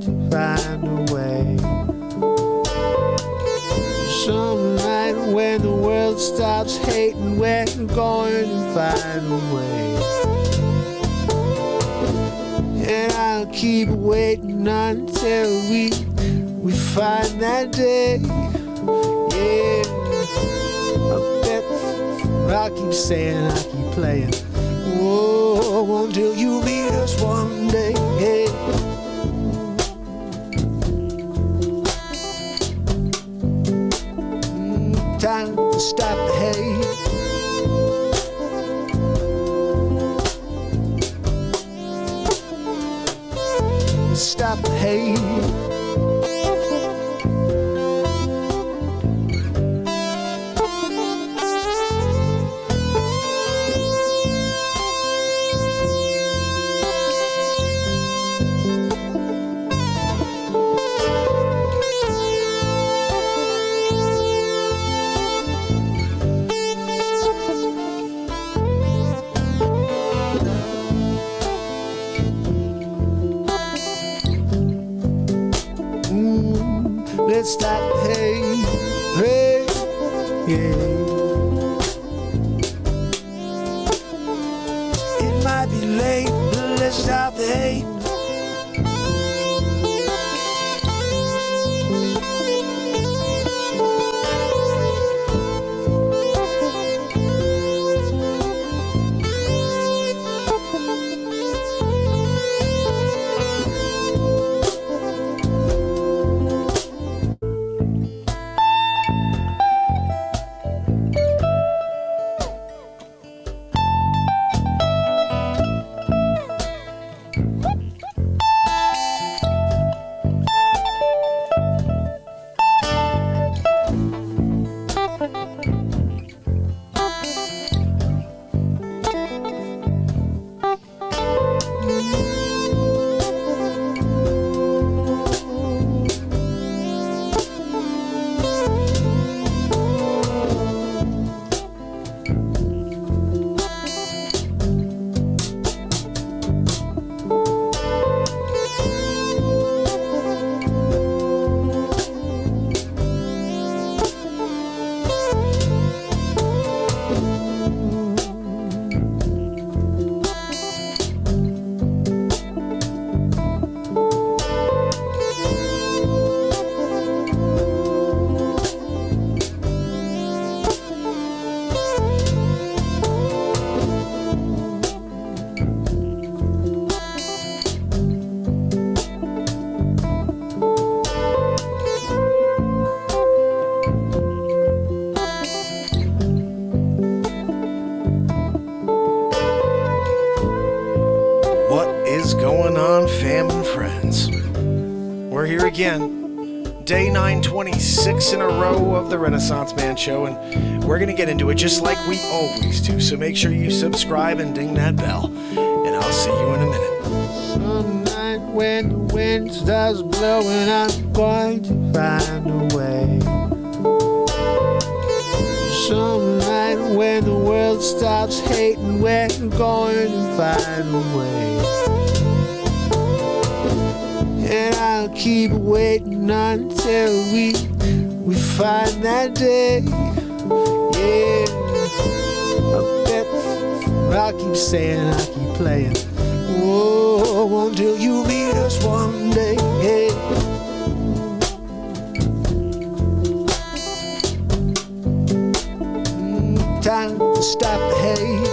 going to find a way. Some night when the world stops hating, we're going to find a way. And I'll keep waiting until we find that day. Yeah, I bet I'll keep saying, I'll keep playing. Oh, until you meet us one day. Time to stop the hate. Stop the hate. Let's stop the hate, hey, yeah. It might be late, but let's stop the hate. Again, day 926 in a row of the Renaissance Man Show, and we're going to get into it just like we always do, so make sure you subscribe and ding that bell, and I'll see you in a minute. Some night when the wind starts blowing, I'm going to find a way. Some night when the world stops hating, we're going to find a way. And I'll keep waiting until we find that day. Yeah, I bet I'll keep saying, I'll keep playing. Oh, until you meet us one day. Time to stop the hate.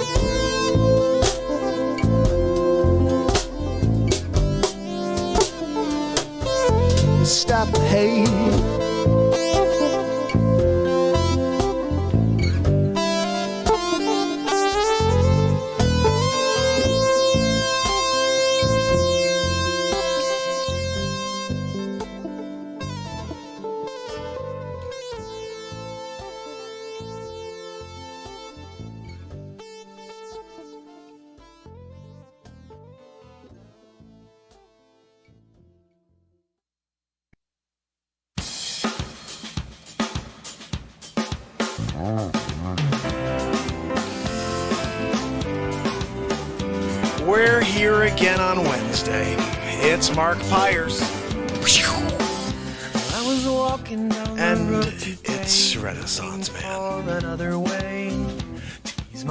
Stop the hate. We're here again on Wednesday. It's Mark Pyers. and it's Renaissance Man.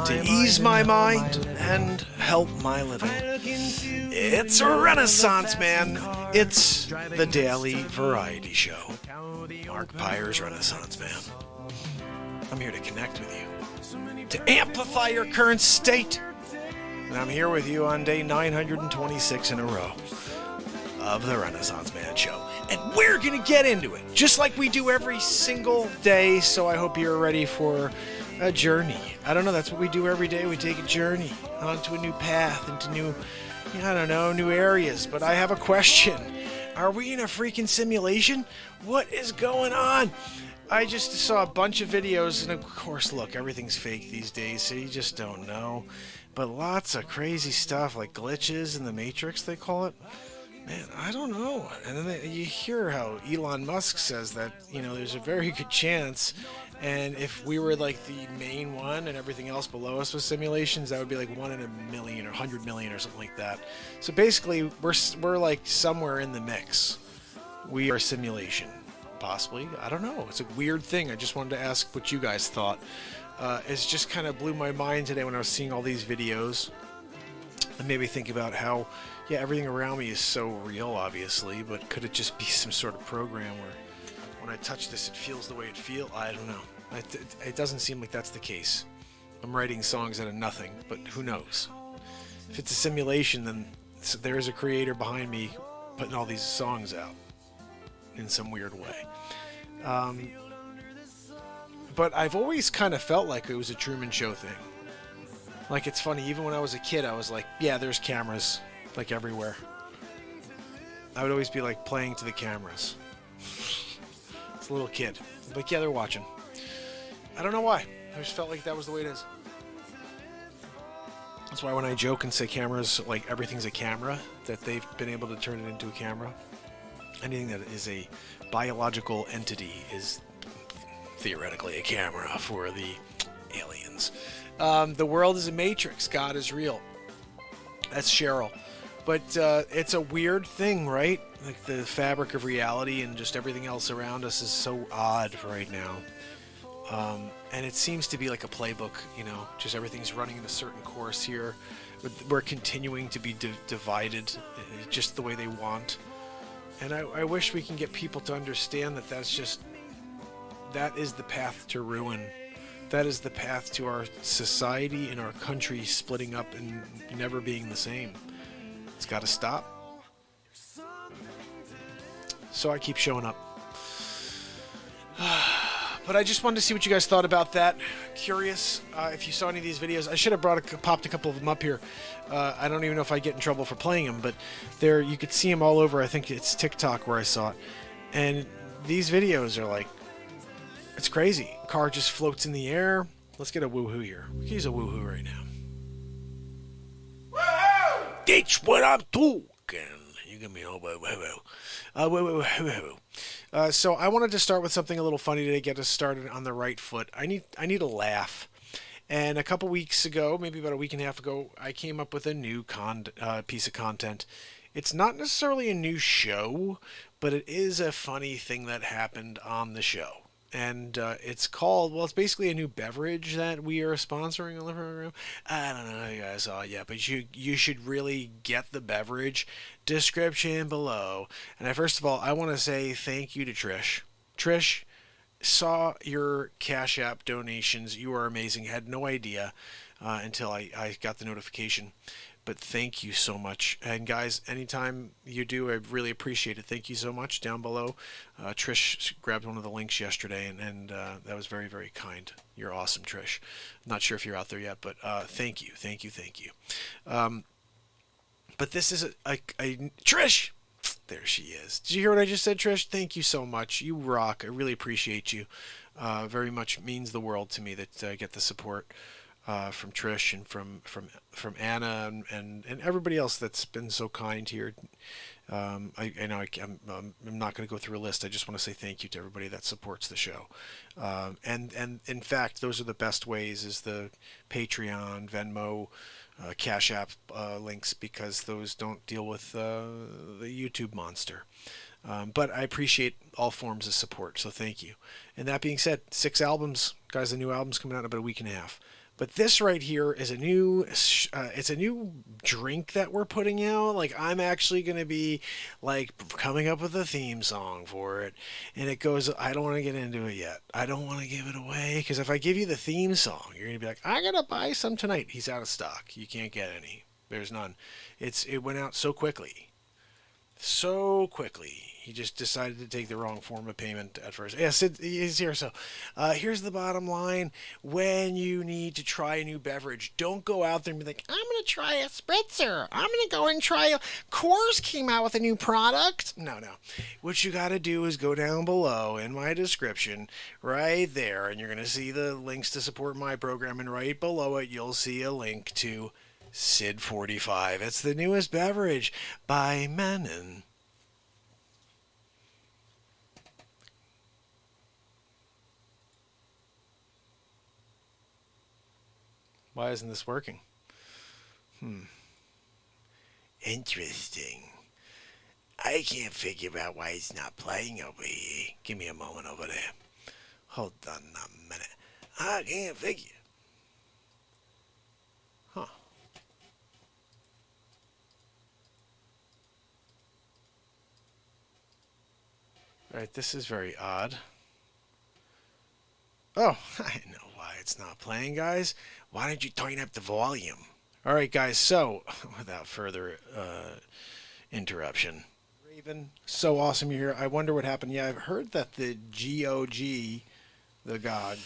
To ease my mind and help my living, it's Renaissance Man. It's the daily variety show. Mark Pyre's Renaissance Man. I'm here to connect with you, to amplify your current state. And I'm here with you on day 926 in a row of the Renaissance Man Show. And we're going to get into it, just like we do every single day. So I hope you're ready for a journey. I don't know, that's what we do every day. We take a journey onto a new path, into new, new areas. But I have a question. Are we in a freaking simulation? What is going on? I just saw a bunch of videos, and of course, look, everything's fake these days, so you just don't know. But lots of crazy stuff, like glitches in the Matrix, they call it. Man, I don't know. And then you hear how Elon Musk says that, there's a very good chance, and if we were like the main one and everything else below us was simulations, that would be like 1 in a million or 100 million or something like that. So basically, we're like somewhere in the mix. We are simulation. Possibly. I don't know. It's a weird thing. I just wanted to ask what you guys thought. It just kind of blew my mind today when I was seeing all these videos. It made me think about how, everything around me is so real, obviously, but could it just be some sort of program where when I touch this, it feels the way it feels? I don't know. It doesn't seem like that's the case. I'm writing songs out of nothing, but who knows? If it's a simulation, then there is a creator behind me putting all these songs out in some weird way. But I've always kind of felt like it was a Truman Show thing. Like, it's funny, even when I was a kid, I was like, there's cameras, like, everywhere. I would always be, like, playing to the cameras. As a little kid. Like, they're watching. I don't know why. I just felt like that was the way it is. That's why when I joke and say cameras, like, everything's a camera, that they've been able to turn it into a camera. Anything that is a biological entity is theoretically a camera for the aliens. The world is a matrix. God is real. That's Cheryl. But it's a weird thing, right? Like the fabric of reality and just everything else around us is so odd right now. And it seems to be like a playbook, just everything's running in a certain course here. We're continuing to be divided just the way they want. And I wish we can get people to understand that that is the path to ruin. That is the path to our society and our country splitting up and never being the same. It's got to stop. So I keep showing up. But I just wanted to see what you guys thought about that. Curious if you saw any of these videos. I should have popped a couple of them up here. I don't even know if I get in trouble for playing them, but there you could see them all over. I think it's TikTok where I saw it. And these videos are like, it's crazy. Car just floats in the air. Let's get a woohoo here. We can use a woohoo right now. Woohoo! That's what I'm talking. You give me a woohoo. So I wanted to start with something a little funny to get us started on the right foot. I need a laugh. And a couple weeks ago, maybe about a week and a half ago, I came up with a new piece of content. It's not necessarily a new show, but it is a funny thing that happened on the show. And it's called, it's basically a new beverage that we are sponsoring on the program. I don't know how you guys saw it yet, but you should really get the beverage description below. And first of all, I want to say thank you to Trish. Trish, saw your Cash App donations. You are amazing. Had no idea until I got the notification. But thank you so much. And guys, anytime you do, I really appreciate it. Thank you so much. Down below, Trish grabbed one of the links yesterday, and that was very, very kind. You're awesome, Trish. I'm not sure if you're out there yet, but thank you. But this is a Trish! There she is. Did you hear what I just said, Trish? Thank you so much. You rock. I really appreciate you. Very much means the world to me that I get the support from Trish and from Anna and everybody else that's been so kind here. I'm not going to go through a list. I just want to say thank you to everybody that supports the show. And in fact, those are the best ways, is the Patreon, Venmo, Cash App links, because those don't deal with the YouTube monster. But I appreciate all forms of support, so thank you. And that being said, 6 albums, guys. The new album's coming out in about a week and a half. But this right here is a new, it's a new drink that we're putting out. Like, I'm actually going to be like coming up with a theme song for it. And it goes, I don't want to get into it yet. I don't want to give it away. Because if I give you the theme song, you're going to be like, I got to buy some tonight. He's out of stock. You can't get any. There's none. It went out so quickly. So quickly. He just decided to take the wrong form of payment at first. Yes, he's here. So here's the bottom line. When you need to try a new beverage, don't go out there and be like, I'm going to try a spritzer. I'm going to go and try a Coors came out with a new product. No. What you got to do is go down below in my description right there, and you're going to see the links to support my program, and right below it, you'll see a link to Sid 45. It's the newest beverage by Magellan. Why isn't this working? Interesting. I can't figure out why it's not playing over here. Give me a moment over there. Hold on a minute. I can't figure. Huh. Alright, this is very odd. Oh, I know why it's not playing, guys. Why don't you turn up the volume? Alright, guys, so, without further interruption. Raven, so awesome you're here. I wonder what happened. Yeah, I've heard that the GOG, the GOG,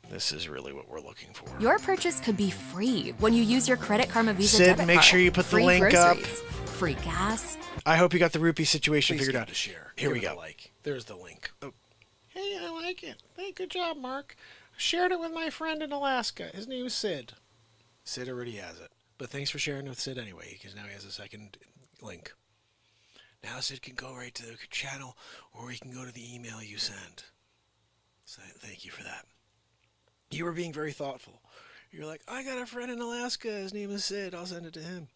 this is really what we're looking for. Your purchase could be free when you use your Credit Karma Visa Sid, debit card. make sure you put the free link groceries, up. Free gas. I hope you got the rupee situation Please figured out. to share. Here we Give it go. a like. There's the link. Oh. Hey, I like it. Hey, good job, Mark. I shared it with my friend in Alaska. His name is Sid. Sid already has it. But thanks for sharing with Sid anyway, because now he has a second link. Now Sid can go right to the channel, or he can go to the email you sent. So thank you for that. You were being very thoughtful. You're like, I got a friend in Alaska. His name is Sid. I'll send it to him.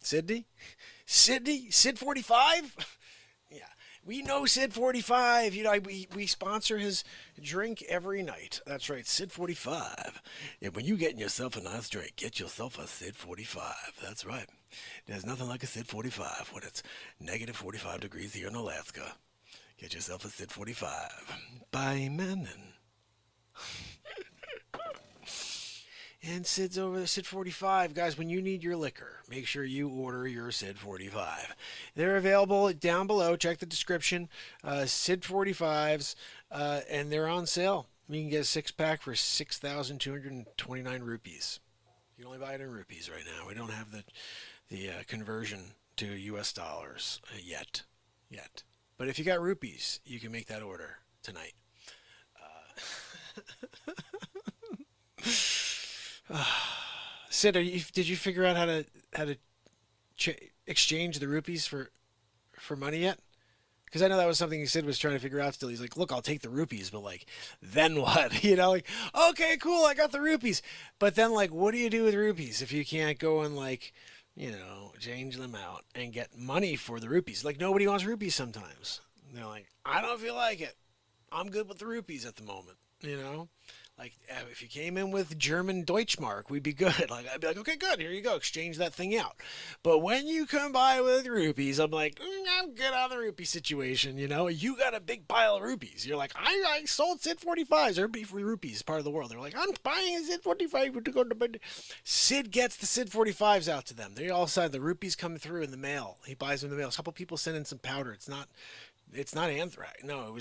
Sydney? Sid 45? Yeah. We know Sid 45. You know, we sponsor his drink every night. That's right, Sid 45. And when you getting yourself a nice drink, get yourself a Sid 45. That's right. There's nothing like a Sid 45 when it's negative 45 degrees here in Alaska. Get yourself a Sid 45 by Magellan. And Sid's over there, Sid 45. Guys, when you need your liquor, make sure you order your Sid 45. They're available down below. Check the description. Sid 45s, and they're on sale. You can get a 6-pack for 6,229 rupees. You can only buy it in rupees right now. We don't have the conversion to US dollars yet. But if you got rupees, you can make that order tonight. Sid, did you figure out how to exchange the rupees for money yet? Because I know that was something Sid was trying to figure out still. He's like, look, I'll take the rupees, but like, then what? You know, like, okay, cool, I got the rupees. But then, like, what do you do with rupees if you can't go and, like, you know, change them out and get money for the rupees? Like, nobody wants rupees sometimes. They're like, I don't feel like it. I'm good with the rupees at the moment, you know? Like, if you came in with German Deutschmark, we'd be good. Like, I'd be like, okay, good, here you go, exchange that thing out. But when you come by with rupees, I'm like, I'm good on the rupee situation, you know? You got a big pile of rupees. You're like, I sold Sid 45s. Everybody free rupees, part of the world. They're like, I'm buying a Sid 45 to go to bed. Sid gets the Sid 45s out to them. They all said the rupees come through in the mail. He buys them in the mail. A couple people send in some powder. It's not anthrax. No,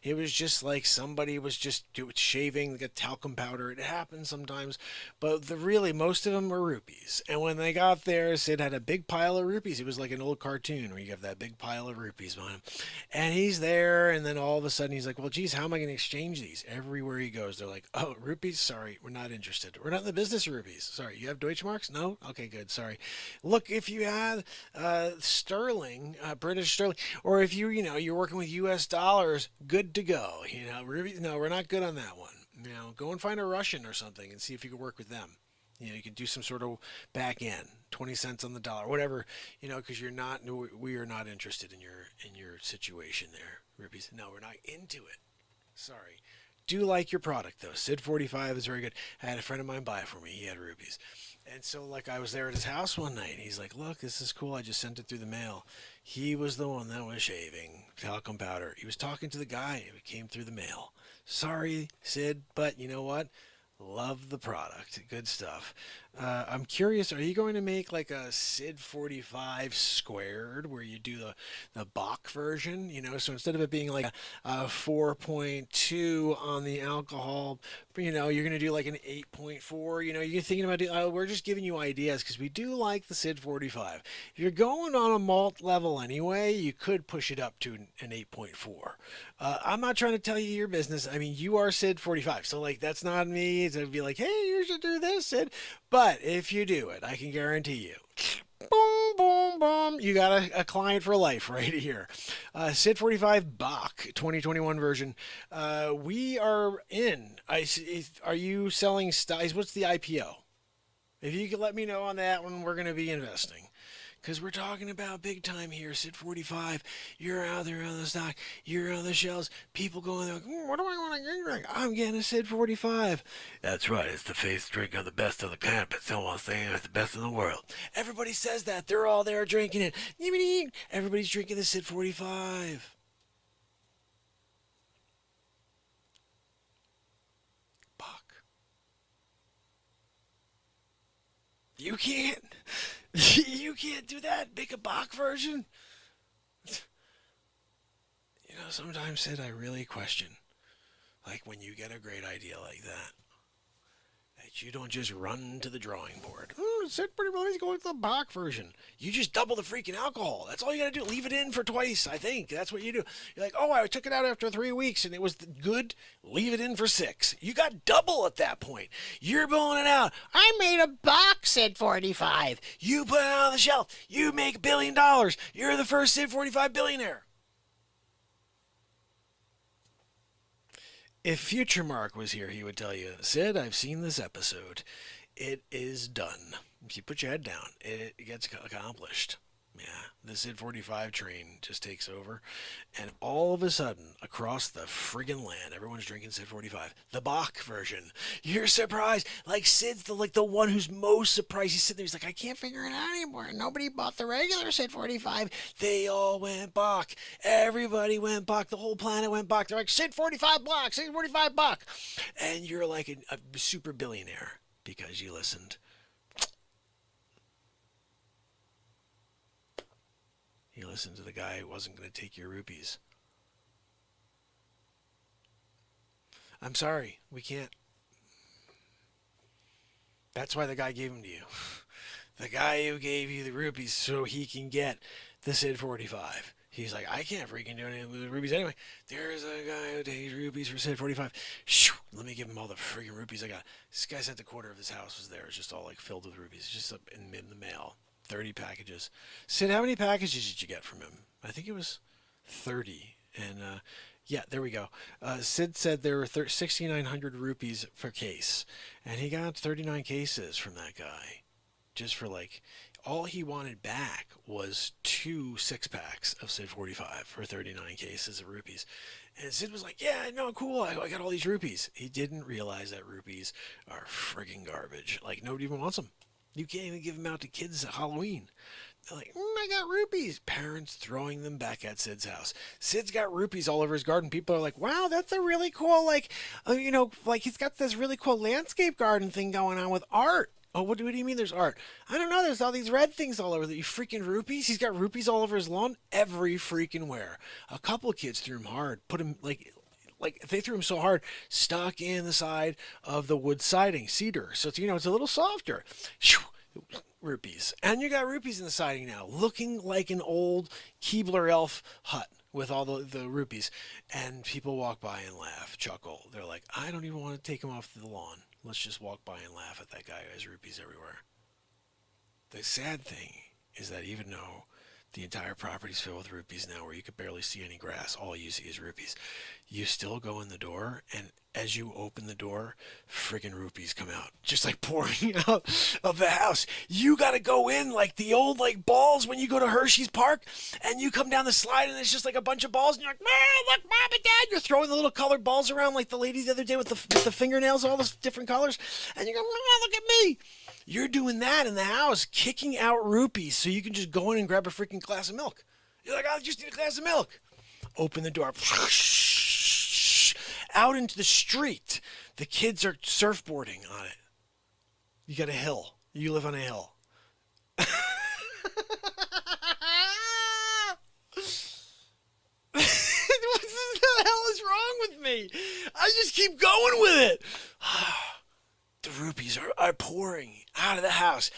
it was just like somebody was just shaving, like a talcum powder. It happens sometimes, but most of them were rupees. And when they got there, Sid had a big pile of rupees. It was like an old cartoon where you have that big pile of rupees behind him. And he's there, and then all of a sudden he's like, well, geez, how am I going to exchange these? Everywhere he goes, they're like, oh, rupees? Sorry, we're not interested. We're not in the business of rupees. Sorry, you have Deutschmarks? No? Okay, good, sorry. Look, if you had sterling, British sterling, or if you're working with US dollars, good to go. You know, no, we're not good on that one. You know, go and find a Russian or something and see if you can work with them. You know, you can do some sort of back end, 20 cents on the dollar, whatever, you know, because we are not interested in your situation there, Rupees. No, we're not into it. Sorry. Do like your product though. Sid 45 is very good. I had a friend of mine buy it for me. He had rupees. And so like I was there at his house one night. He's like, "Look, this is cool. I just sent it through the mail." He was the one that was shaving talcum powder. He was talking to the guy. It came through the mail. Sorry, Sid, but you know what? Love the product. Good stuff. I'm curious, are you going to make like a Sid 45 squared where you do the Bach version? You know, so instead of it being like a 4.2 on the alcohol, you know, you're going to do like an 8.4. You know, you're thinking about we're just giving you ideas because we do like the Sid 45. If you're going on a malt level anyway, you could push it up to an 8.4. I'm not trying to tell you your business. I mean, you are Sid 45. So like, that's not me to be like, hey, you should do this, Sid. But if you do it, I can guarantee you, boom, boom, boom, you got a client for life right here. Sid 45 Bach 2021 version. We are in. Are you selling styles? What's the IPO? If you could let me know on that one, we're going to be investing. Because we're talking about big time here. Sid 45, you're out there on the stock, you're on the shelves, people going like, what do I want to drink? I'm getting a Sid 45. That's right, it's the face drink of the best of the kind, but someone's saying it's the best in the world. Everybody says that. They're all there drinking it. Everybody's drinking the Sid 45. Buck. You can't. You can't do that. Make a Bach version. You know, sometimes, Sid, I really question, like when you get a great idea like that you don't just run to the drawing board. Sid pretty well, he's going to the Bach version. You just double the freaking alcohol. That's all you got to do. Leave it in for twice, I think. That's what you do. You're like, oh, I took it out after 3 weeks and it was good. Leave it in for 6. You got double at that point. You're blowing it out. I made a Bach Sid 45. You put it on the shelf. You make $1 billion. You're the first Sid 45 billionaire. If FutureMark was here, he would tell you, Sid, I've seen this episode. It is done. If you put your head down, it gets accomplished. Yeah, the Sid 45 train just takes over. And all of a sudden, across the friggin' land, everyone's drinking Sid 45. The Bach version. You're surprised. Like, Sid's the one who's most surprised. He's sitting there, he's like, I can't figure it out anymore. Nobody bought the regular Sid 45. They all went Bach. Everybody went Bach. The whole planet went Bach. They're like, Sid 45 Bach, Sid 45 Bach. And you're like a super billionaire because you listened. You listened to the guy who wasn't going to take your rupees. I'm sorry, we can't. That's why the guy gave them to you. The guy who gave you the rupees so he can get the Sid 45. He's like, I can't freaking do anything with the rupees anyway. There's a guy who takes rupees for Sid 45. Shoo, let me give him all the freaking rupees I got. This guy said the quarter of his house was there. It's just all like filled with rupees. It's just up in the mail. 30 packages. Sid, how many packages did you get from him? I think it was 30. And yeah, there we go. Sid said there were 6,900 rupees per case. And he got 39 cases from that guy. Just for like, all he wanted back was 2 6-packs of Sid 45 for 39 cases of rupees. And Sid was like, yeah, no, cool, I got all these rupees. He didn't realize that rupees are friggin' garbage. Like, nobody even wants them. You can't even give them out to kids at Halloween. They're like, I got rupees. Parents throwing them back at Sid's house. Sid's got rupees all over his garden. People are like, wow, that's a really cool, like, like he's got this really cool landscape garden thing going on with art. Oh, what do you mean there's art? I don't know. There's all these red things all over. You freaking rupees. He's got rupees all over his lawn every freaking where. A couple of kids threw him hard. Put him like they threw him so hard, stuck in the side of the wood siding, cedar. So it's, it's a little softer. Rupees. And you got rupees in the siding now, looking like an old Keebler elf hut with all the rupees. And people walk by and laugh, chuckle. They're like, I don't even want to take him off the lawn. Let's just walk by and laugh at that guy who has rupees everywhere. The sad thing is that even though The entire property's filled with rupees now, where you could barely see any grass. All you see is rupees. You still go in the door, and as you open the door, friggin' rupees come out, just like pouring out of the house. You gotta go in like the old like balls when you go to Hershey's Park, and you come down the slide, and it's just like a bunch of balls, and you're like, man, look, mom and dad. You're throwing the little colored balls around like the lady the other day with the fingernails, all those different colors, and you go, oh, look at me. You're doing that in the house, kicking out rupees so you can just go in and grab a freaking glass of milk. You're like, I just need a glass of milk. Open the door. Out into the street. The kids are surfboarding on it. You got a hill. You live on a hill. What the hell is wrong with me? I just keep going with it. The rupees are pouring out of the house.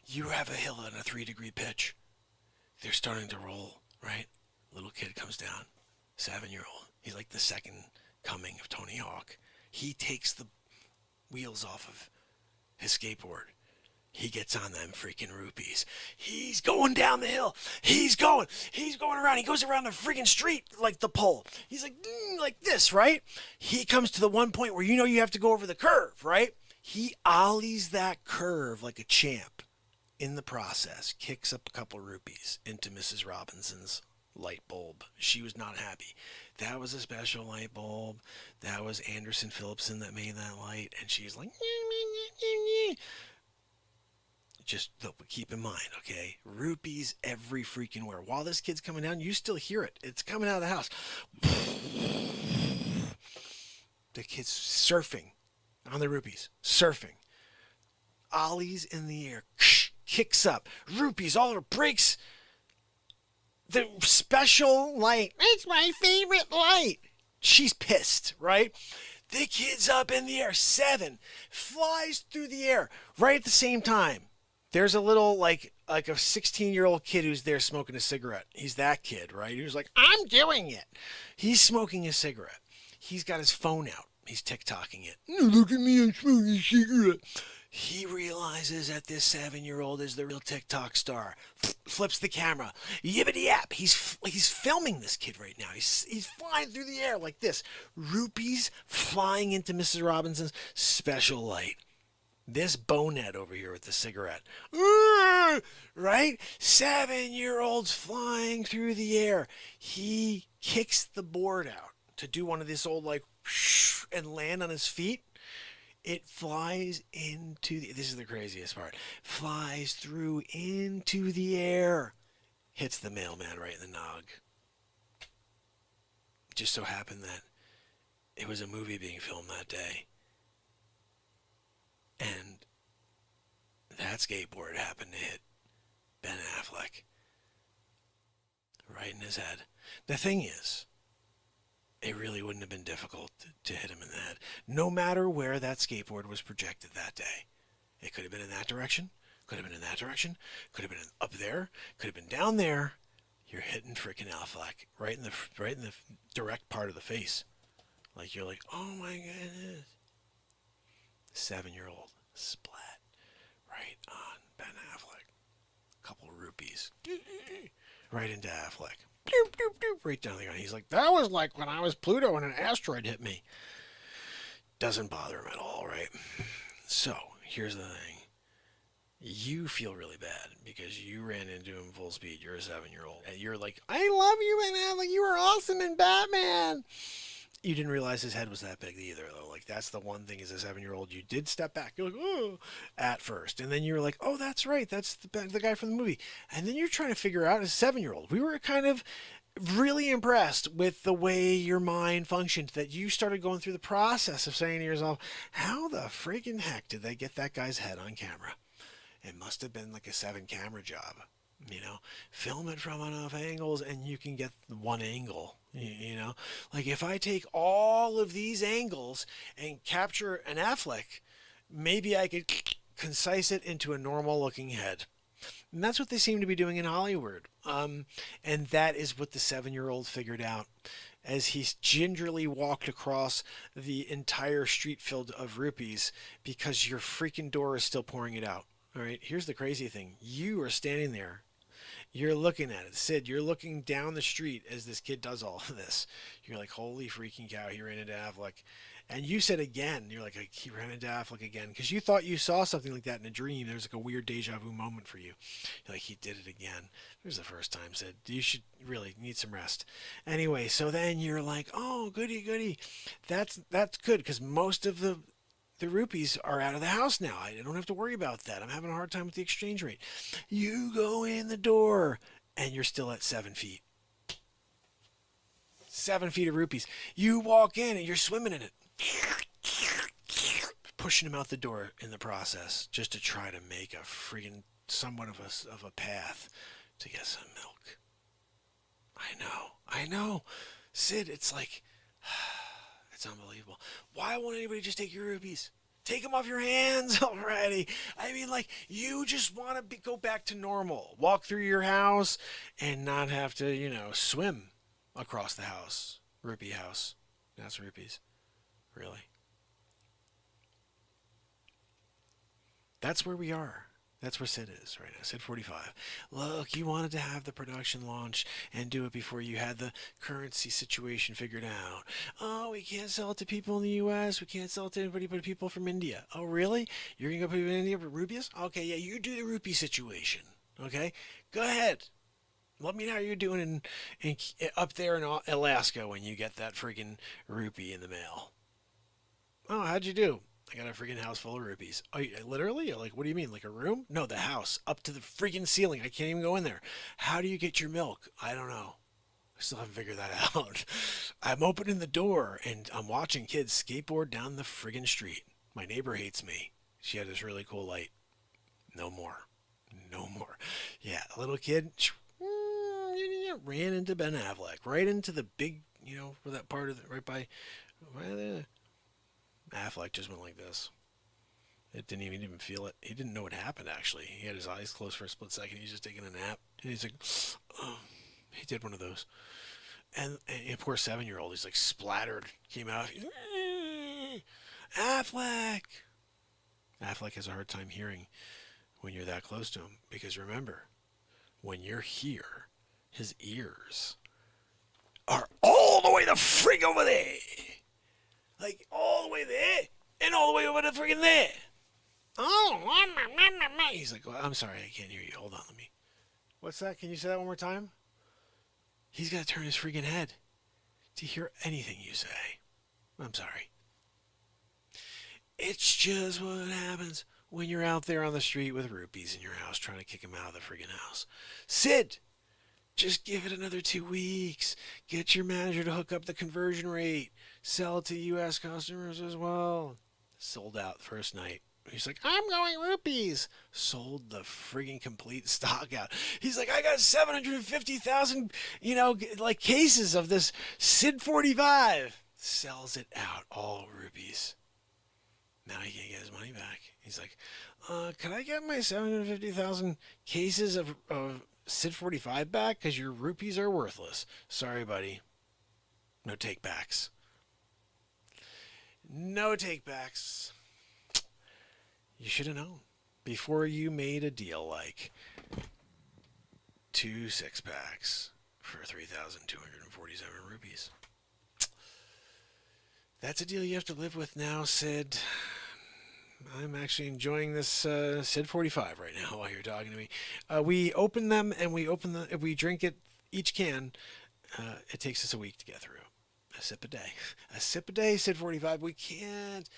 You have a hill on a 3-degree pitch. They're starting to roll, right? Little kid comes down, 7-year-old. He's like the second coming of Tony Hawk. He takes the wheels off of his skateboard. He gets on them freaking rupees. He's going down the hill. He's going around. He goes around the freaking street like the pole. He's like this, right? He comes to the one point where you have to go over the curve, right? He ollies that curve like a champ. In the process, kicks up a couple rupees into Mrs. Robinson's light bulb. She was not happy. That was a special light bulb. That was Anderson Philipson that made that light. And she's like, just keep in mind, okay? Rupees every freaking where. While this kid's coming down, you still hear it. It's coming out of the house. The kid's surfing on the rupees. Surfing. Ollies in the air. Kicks up. Rupees all over. Breaks the special light. It's my favorite light. She's pissed, right? The kid's up in the air. 7. Flies through the air. Right at the same time. There's a little, like a 16-year-old kid who's there smoking a cigarette. He's that kid, right? He was like, I'm doing it. He's smoking a cigarette. He's got his phone out. He's TikToking it. Look at me, I'm smoking a cigarette. He realizes that this 7-year-old is the real TikTok star. Flips the camera. Yibbity yap. He's filming this kid right now. He's flying through the air like this. Rupees flying into Mrs. Robinson's special light. This bonehead over here with the cigarette. Right? 7-year-old's flying through the air. He kicks the board out to do one of this old and land on his feet. It flies into this is the craziest part. Flies through into the air. Hits the mailman right in the nog. Just so happened that it was a movie being filmed that day. And that skateboard happened to hit Ben Affleck right in his head. The thing is, it really wouldn't have been difficult to hit him in the head, no matter where that skateboard was projected that day. It could have been in that direction, could have been in that direction, could have been up there, could have been down there. You're hitting freaking Affleck right in the direct part of the face. Like you're like, oh my goodness. 7-year-old splat right on Ben Affleck. Couple rupees right into Affleck. Doop, doop, doop, right down the ground. He's like, that was like when I was Pluto and an asteroid hit me. Doesn't bother him at all, right? So, here's the thing. You feel really bad because you ran into him full speed. You're a 7-year-old. And you're like, I love you, man. Like, you were awesome in Batman. You didn't realize his head was that big either, though. Like, that's the one thing as a 7-year-old. You did step back. You're like, oh, at first. And then you're like, oh, that's right. That's the guy from the movie. And then you're trying to figure out as a 7-year-old. We were kind of really impressed with the way your mind functioned, that you started going through the process of saying to yourself, how the freaking heck did they get that guy's head on camera? It must have been like a 7-camera job. Film it from enough angles and you can get one angle. Like if I take all of these angles and capture an Affleck, maybe I could concise it into a normal looking head. And that's what they seem to be doing in Hollywood. And that is what the 7-year-old figured out as he gingerly walked across the entire street filled of rupees because your freaking door is still pouring it out. All right, here's the crazy thing. You are standing there. You're looking at it. Sid, you're looking down the street as this kid does all of this. You're like, holy freaking cow, he ran into Affleck. And you said again, you're like, he ran into Affleck again. Because you thought you saw something like that in a dream. There's like a weird deja vu moment for you. You're like, he did it again. It was the first time, Sid. You should really need some rest. Anyway, so then you're like, oh, goody, goody. That's good, because most of the rupees are out of the house now. I don't have to worry about that. I'm having a hard time with the exchange rate. You go in the door and you're still at 7 feet. 7 feet of rupees. You walk in and you're swimming in it. Pushing them out the door in the process just to try to make a freaking somewhat of a path to get some milk. I know. Sid, it's like... It's unbelievable. Why won't anybody just take your rupees? Take them off your hands already. I mean, like, you just want to go back to normal. Walk through your house and not have to, swim across the house. Rupee house. That's rupees. Really. That's where we are. That's where Sid is right now. Sid 45. Look, you wanted to have the production launch and do it before you had the currency situation figured out. Oh, we can't sell it to people in the U.S. We can't sell it to anybody but people from India. Oh, really? You're going to go put it in India for rupees? Okay, yeah, you do the rupee situation. Okay? Go ahead. Let me know how you're doing up there in Alaska when you get that friggin' rupee in the mail. Oh, how'd you do? I got a freaking house full of rupees. Oh, literally? Like, what do you mean? Like a room? No, the house. Up to the freaking ceiling. I can't even go in there. How do you get your milk? I don't know. I still haven't figured that out. I'm opening the door, and I'm watching kids skateboard down the friggin' street. My neighbor hates me. She had this really cool light. No more. Yeah, a little kid ran into Ben Affleck. Right into the big, for that part of right by there. Affleck just went like this. It didn't even feel it. He didn't know what happened, actually. He had his eyes closed for a split second. He's just taking a nap. And he's like, oh. He did one of those. And a poor 7-year-old, he's like splattered. Came out. Affleck! Affleck has a hard time hearing when you're that close to him. Because remember, when you're here, his ears are all the way the frig over there. Like, all the way there, and all the way over to friggin' there. Oh, he's like, well, I'm sorry, I can't hear you. Hold on, let me. What's that? Can you say that one more time? He's got to turn his friggin' head to hear anything you say. I'm sorry. It's just what happens when you're out there on the street with rupees in your house trying to kick him out of the friggin' house. Sid! Just give it another 2 weeks. Get your manager to hook up the conversion rate. Sell it to U.S. customers as well. Sold out the first night. He's like, I'm going rupees. Sold the friggin' complete stock out. He's like, I got 750,000, cases of this Sid 45. Sells it out, all rupees. Now he can't get his money back. He's like, can I get my 750,000 cases of Sid 45 back? Because your rupees are worthless. Sorry, buddy. No takebacks. No takebacks. You should have known before you made a deal like 2 6-packs for 3,247 rupees. That's a deal you have to live with now, Sid. I'm actually enjoying this Sid 45 right now while you're talking to me. We open them and if we drink it, each can, it takes us a week to get through. A sip a day. A sip a day, Sid 45. We can't,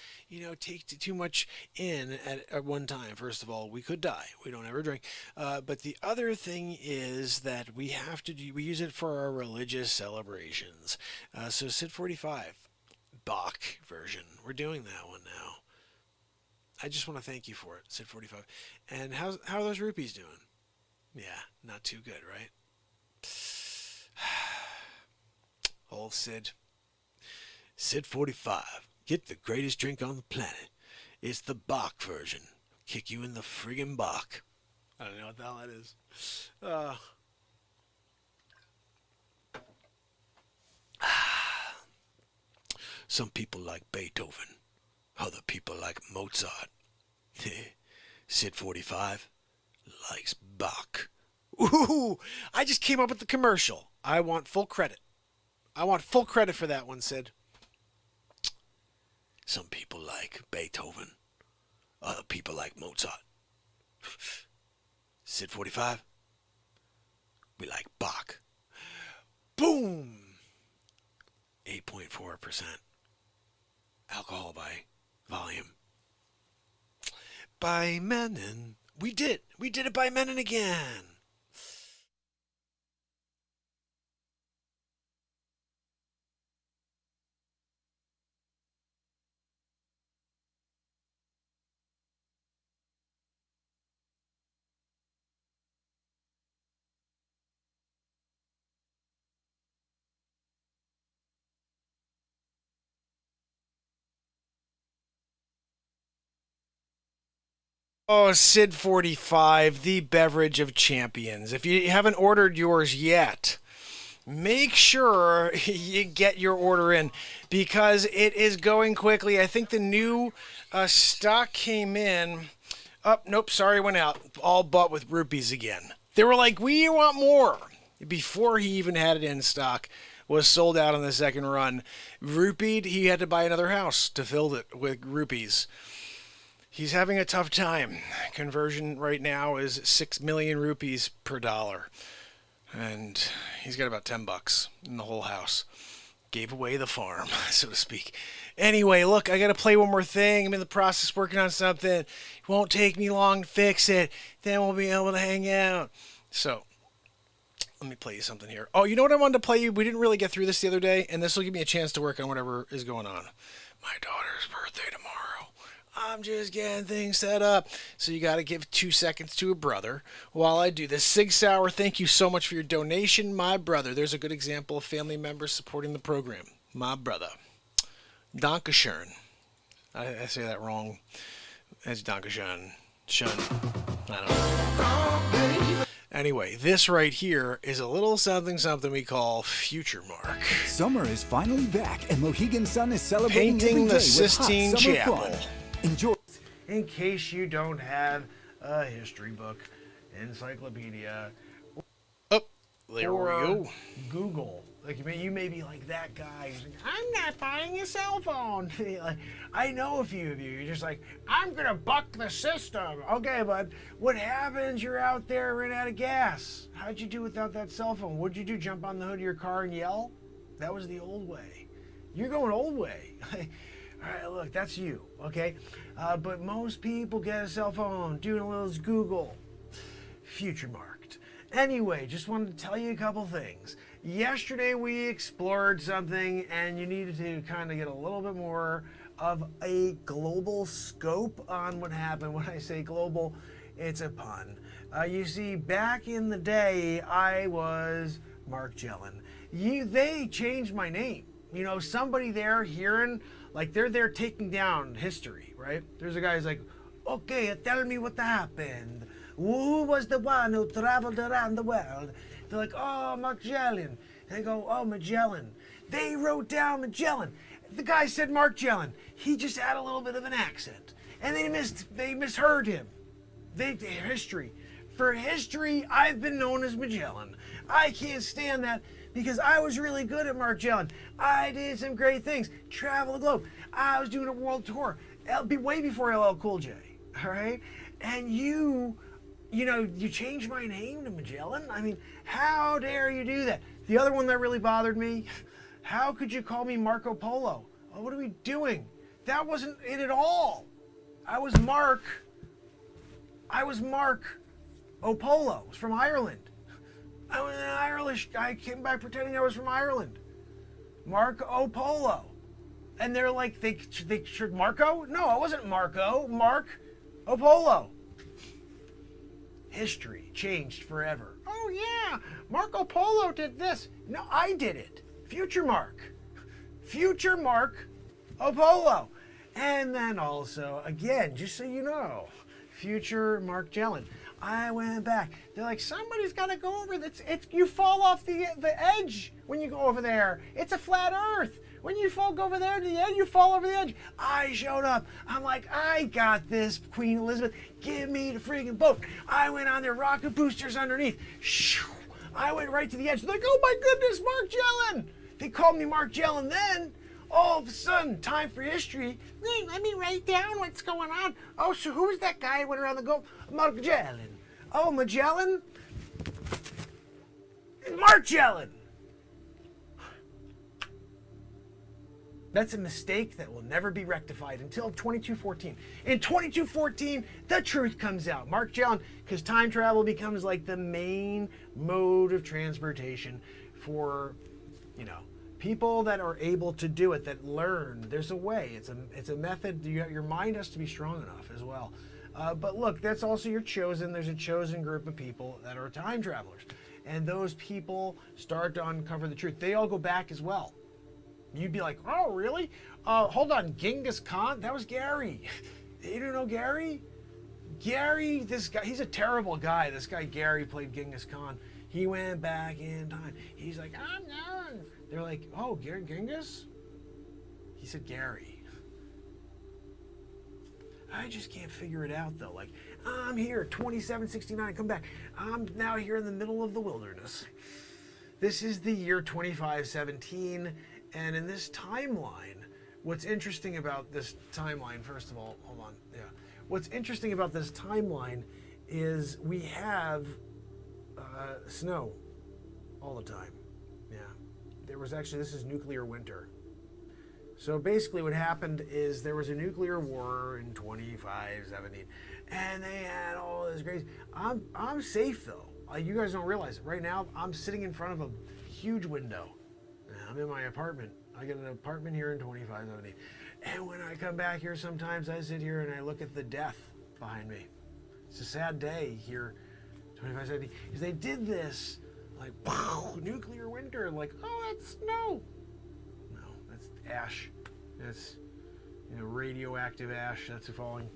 take too much in at one time. First of all, we could die. We don't ever drink. But the other thing is that we use it for our religious celebrations. So Sid 45, Bach version. We're doing that one now. I just want to thank you for it, Sid 45. And how are those rupees doing? Yeah, not too good, right? Old Sid. Sid 45. Get the greatest drink on the planet. It's the Bach version. Kick you in the friggin' Bach. I don't know what the hell that is. Some people like Beethoven. Other people like Mozart. Sid 45 likes Bach. Ooh, I just came up with the commercial. I want full credit. I want full credit for that one, Sid. Some people like Beethoven. Other people like Mozart. Sid 45, we like Bach. Boom! 8.4% alcohol by volume. By Menon. We did it by Menon again. Oh, Sid 45, the beverage of champions. If you haven't ordered yours yet, make sure you get your order in because it is going quickly. I think the new stock came in. Oh, nope, sorry, went out. All bought with rupees again. They were like, we want more. Before he even had it in stock, was sold out on the second run. Rupeed, he had to buy another house to fill it with rupees. He's having a tough time. Conversion right now is 6 million rupees per dollar. And he's got about $10 in the whole house. Gave away the farm, so to speak. Anyway, look, I got to play one more thing. I'm in the process working on something. It won't take me long to fix it. Then we'll be able to hang out. So, let me play you something here. Oh, you know what I wanted to play you? We didn't really get through this the other day, and this will give me a chance to work on whatever is going on. My daughter's birthday tomorrow. I'm just getting things set up. So you got to give 2 seconds to a brother while I do this. Sig Sauer, thank you so much for your donation, my brother. There's a good example of family members supporting the program. My brother. Dankeschön. I say that wrong. It's Dankeschön. Shun. I don't know. Anyway, this right here is a little something we call FutureMark. Summer is finally back, and Mohegan Sun is celebrating Painting the every day with hot Sistine summer Chapel. fun. Enjoy. In case you don't have a history book, encyclopedia, there we go. Google. Like you may be like that guy who's like, I'm not buying a cell phone. Like, I know a few of you. You're just like, I'm gonna buck the system. Okay, bud. What happens? You're out there, ran out of gas. How'd you do without that cell phone? What'd you do? Jump on the hood of your car and yell? That was the old way. You're going old way. All right, look, that's you, okay? But most people get a cell phone, doing a little Google. FutureMarked. Anyway, just wanted to tell you a couple things. Yesterday we explored something, and you needed to kind of get a little bit more of a global scope on what happened. When I say global, it's a pun. You see, back in the day, I was Markgellan. They changed my name. You know, somebody there hearing, like they're there taking down history, right? There's a guy who's like, okay, tell me what happened. Who was the one who traveled around the world? They're like, oh, Magellan. They go, oh, Magellan. They wrote down Magellan. The guy said Markgellan. He just had a little bit of an accent. And they misheard him. History. For history, I've been known as Magellan. I can't stand that because I was really good at Markgellan. I did some great things. Travel the globe. I was doing a world tour. Way before LL Cool J. All right? And you changed my name to Magellan? I mean, how dare you do that? The other one that really bothered me, how could you call me Marco Polo? Oh, what are we doing? That wasn't it at all. I was Mark O'Polo. I was from Ireland. I was an Irish guy, came by pretending I was from Ireland. Mark O'Polo. And they're like, they should Marco? No, I wasn't Marco. Mark O'Polo. History changed forever. Oh yeah, Marco Polo did this. No, I did it. FutureMark O'Polo. And then also, again, just so you know, Markgellan. I went back. They're like, somebody's got to go over this. You fall off the edge when you go over there. It's a flat Earth. When you folk over there to the edge, you fall over the edge. I showed up. I'm like, I got this, Queen Elizabeth. Give me the friggin' boat. I went on there, rocket boosters underneath. Shoo. I went right to the edge. They're like, oh my goodness, Markgellan. They called me Markgellan then. All of a sudden, time for history. Hey, let me write down what's going on. Oh, so who was that guy who went around the globe? Markgellan. Oh, Magellan? Markgellan. That's a mistake that will never be rectified until 2214. In 2214, the truth comes out. Markgellan, because time travel becomes like the main mode of transportation for, people that are able to do it, that learn. There's a way. It's a method. Your mind has to be strong enough as well. But look, that's also your chosen. There's a chosen group of people that are time travelers. And those people start to uncover the truth. They all go back as well. You'd be like, oh, really? Hold on, Genghis Khan? That was Gary. You don't know Gary? Gary, this guy, he's a terrible guy. This guy, Gary, played Genghis Khan. He went back in time. He's like, I'm going. They're like, oh, Genghis? He said Gary. I just can't figure it out, though. Like, I'm here, 2769, come back. I'm now here in the middle of the wilderness. This is the year 2517. And in this timeline, what's interesting about this timeline, first of all, hold on, yeah. What's interesting about this timeline is we have snow all the time, yeah. There was actually, this is nuclear winter. So basically what happened is there was a nuclear war in 2517, and they had all this crazy, I'm safe though. You guys don't realize it. Right now, I'm sitting in front of a huge window. I'm in my apartment. I get an apartment here in 2570. And when I come back here, sometimes I sit here and I look at the death behind me. It's a sad day here, 2570. Because they did this, like, wow, nuclear winter. Like, oh, that's snow. No, that's ash. That's, radioactive ash that's falling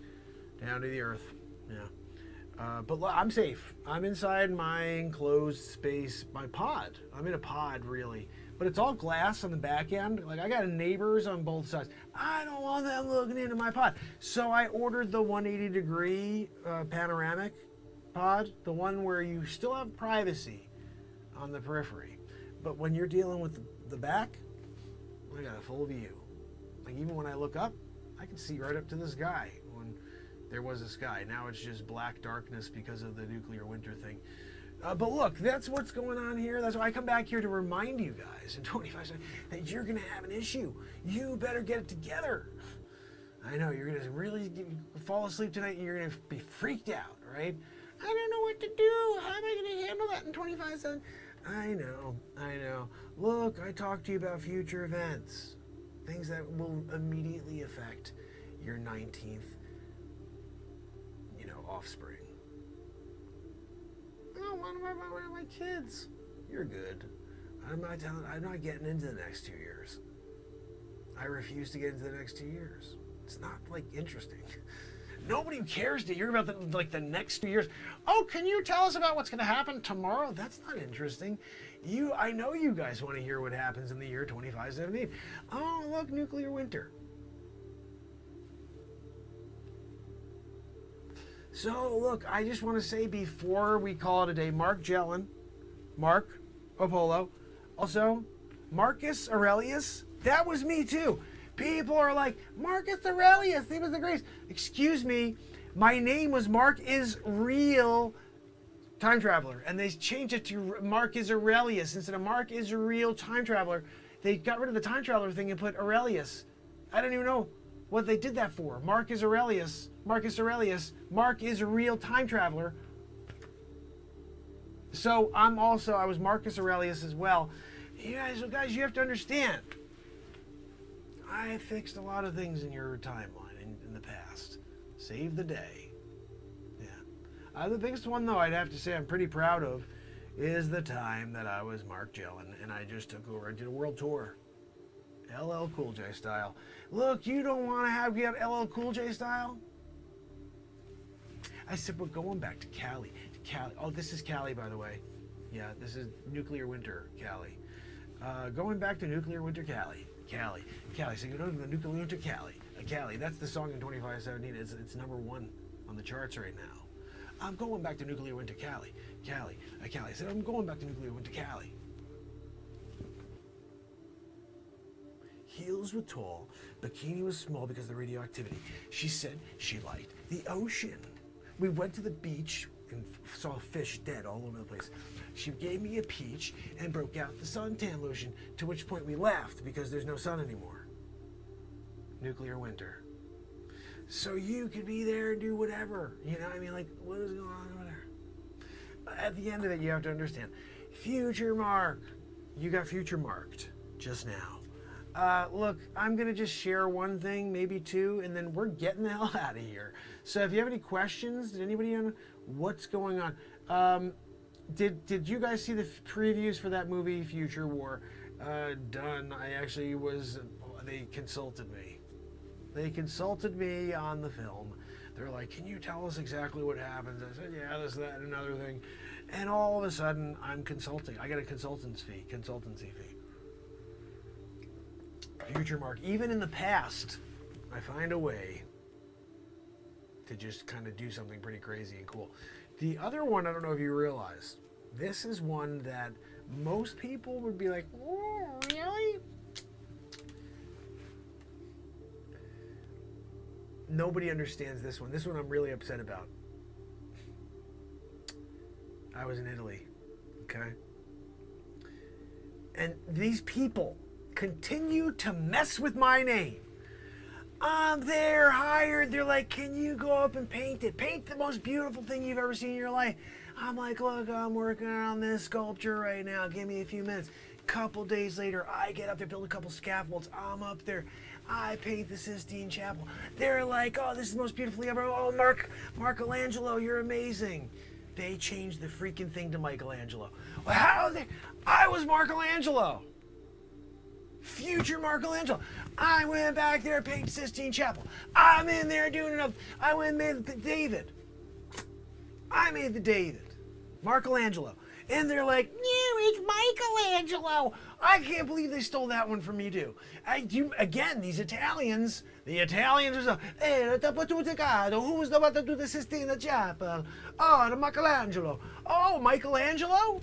down to the earth. Yeah. But I'm safe. I'm inside my enclosed space, my pod. I'm in a pod, really. But it's all glass on the back end. Like, I got neighbors on both sides. I don't want them looking into my pod. So I ordered the 180-degree panoramic pod, the one where you still have privacy on the periphery. But when you're dealing with the back, I got a full view. Like, even when I look up, I can see right up to the sky when there was a sky. Now it's just black darkness because of the nuclear winter thing. But look, that's what's going on here. That's why I come back here to remind you guys in 25 seconds that you're going to have an issue. You better get it together. I know, you're going to really fall asleep tonight and you're going to be freaked out, right? I don't know what to do. How am I going to handle that in 25 seconds? I know. Look, I talked to you about future events. Things that will immediately affect your 19th, offspring. Oh, what about my kids? You're good. I'm not getting into the next 2 years. I refuse to get into the next 2 years. It's not, interesting. Nobody cares to hear about the next 2 years. Oh, can you tell us about what's going to happen tomorrow? That's not interesting. I know you guys want to hear what happens in the year 2517. Oh, look, nuclear winter. So, look, I just want to say before we call it a day, Markgellan, Mark of Polo, also Marcus Aurelius, that was me too. People are like, Marcus Aurelius, he was the greatest. Excuse me, my name was Mark is real time traveler, and they changed it to Mark is Aurelius. Instead of Mark is a real time traveler, they got rid of the time traveler thing and put Aurelius. I don't even know what they did that for. Marcus Aurelius, Mark is a real time traveler. So I was Marcus Aurelius as well. Guys, you have to understand, I fixed a lot of things in your timeline in the past. Save the day. Yeah. The biggest one, though, I'd have to say I'm pretty proud of is the time that I was Markgellan and I just took over and did a world tour. LL Cool J style. Look, you don't want to get LL Cool J style? I said, we're going back to Cali. Oh, this is Cali, by the way. Yeah, this is nuclear winter, Cali. Going back to Nuclear Winter Cali. So you go to the Nuclear Winter Cali. Cali, that's the song in 2517. It's number 1 on the charts right now. I'm going back to Nuclear Winter Cali. I said, I'm going back to Nuclear Winter Cali. Heels were tall, bikini was small because of the radioactivity. She said she liked the ocean. We went to the beach and saw fish dead all over the place. She gave me a peach and broke out the suntan lotion, to which point we laughed because there's no sun anymore. Nuclear winter. So you could be there and do whatever. You know what I mean? Like, what is going on over there? At the end of it, you have to understand. FutureMark. You got FutureMarked just now. Look, I'm going to just share one thing, maybe two, and then we're getting the hell out of here. So if you have any questions, did anybody know what's going on? Did you guys see the previews for that movie, Future War? Done. I actually was, they consulted me. They consulted me on the film. They're like, can you tell us exactly what happens? I said, yeah, this, that, and another thing. And all of a sudden, I'm consulting. I got a consultancy fee. FutureMark. Even in the past, I find a way to just kind of do something pretty crazy and cool. The other one, I don't know if you realize, this is one that most people would be like, oh, really? Nobody understands this one. This one I'm really upset about. I was in Italy, okay? And these people continue to mess with my name. I'm there, hired. They're like, can you go up and paint it? Paint the most beautiful thing you've ever seen in your life. I'm like, look, I'm working on this sculpture right now. Give me a few minutes. Couple days later, I get up there, build a couple scaffolds. I'm up there. I paint the Sistine Chapel. They're like, oh, this is the most beautiful thing ever. Oh, Markaelangelo, you're amazing. They changed the freaking thing to Michaelangelo. Well, how they? I was Markaelangelo. Future Markaelangelo. I went back there, painted Sistine Chapel. I'm in there doing enough. I went and made the David. I made the David. Markaelangelo. And they're like, no, it's Michaelangelo. I can't believe they stole that one from me too. Again, these Italians, the Italians are so, who was about to do the Sistine Chapel? Oh, the Michaelangelo. Oh, Michaelangelo?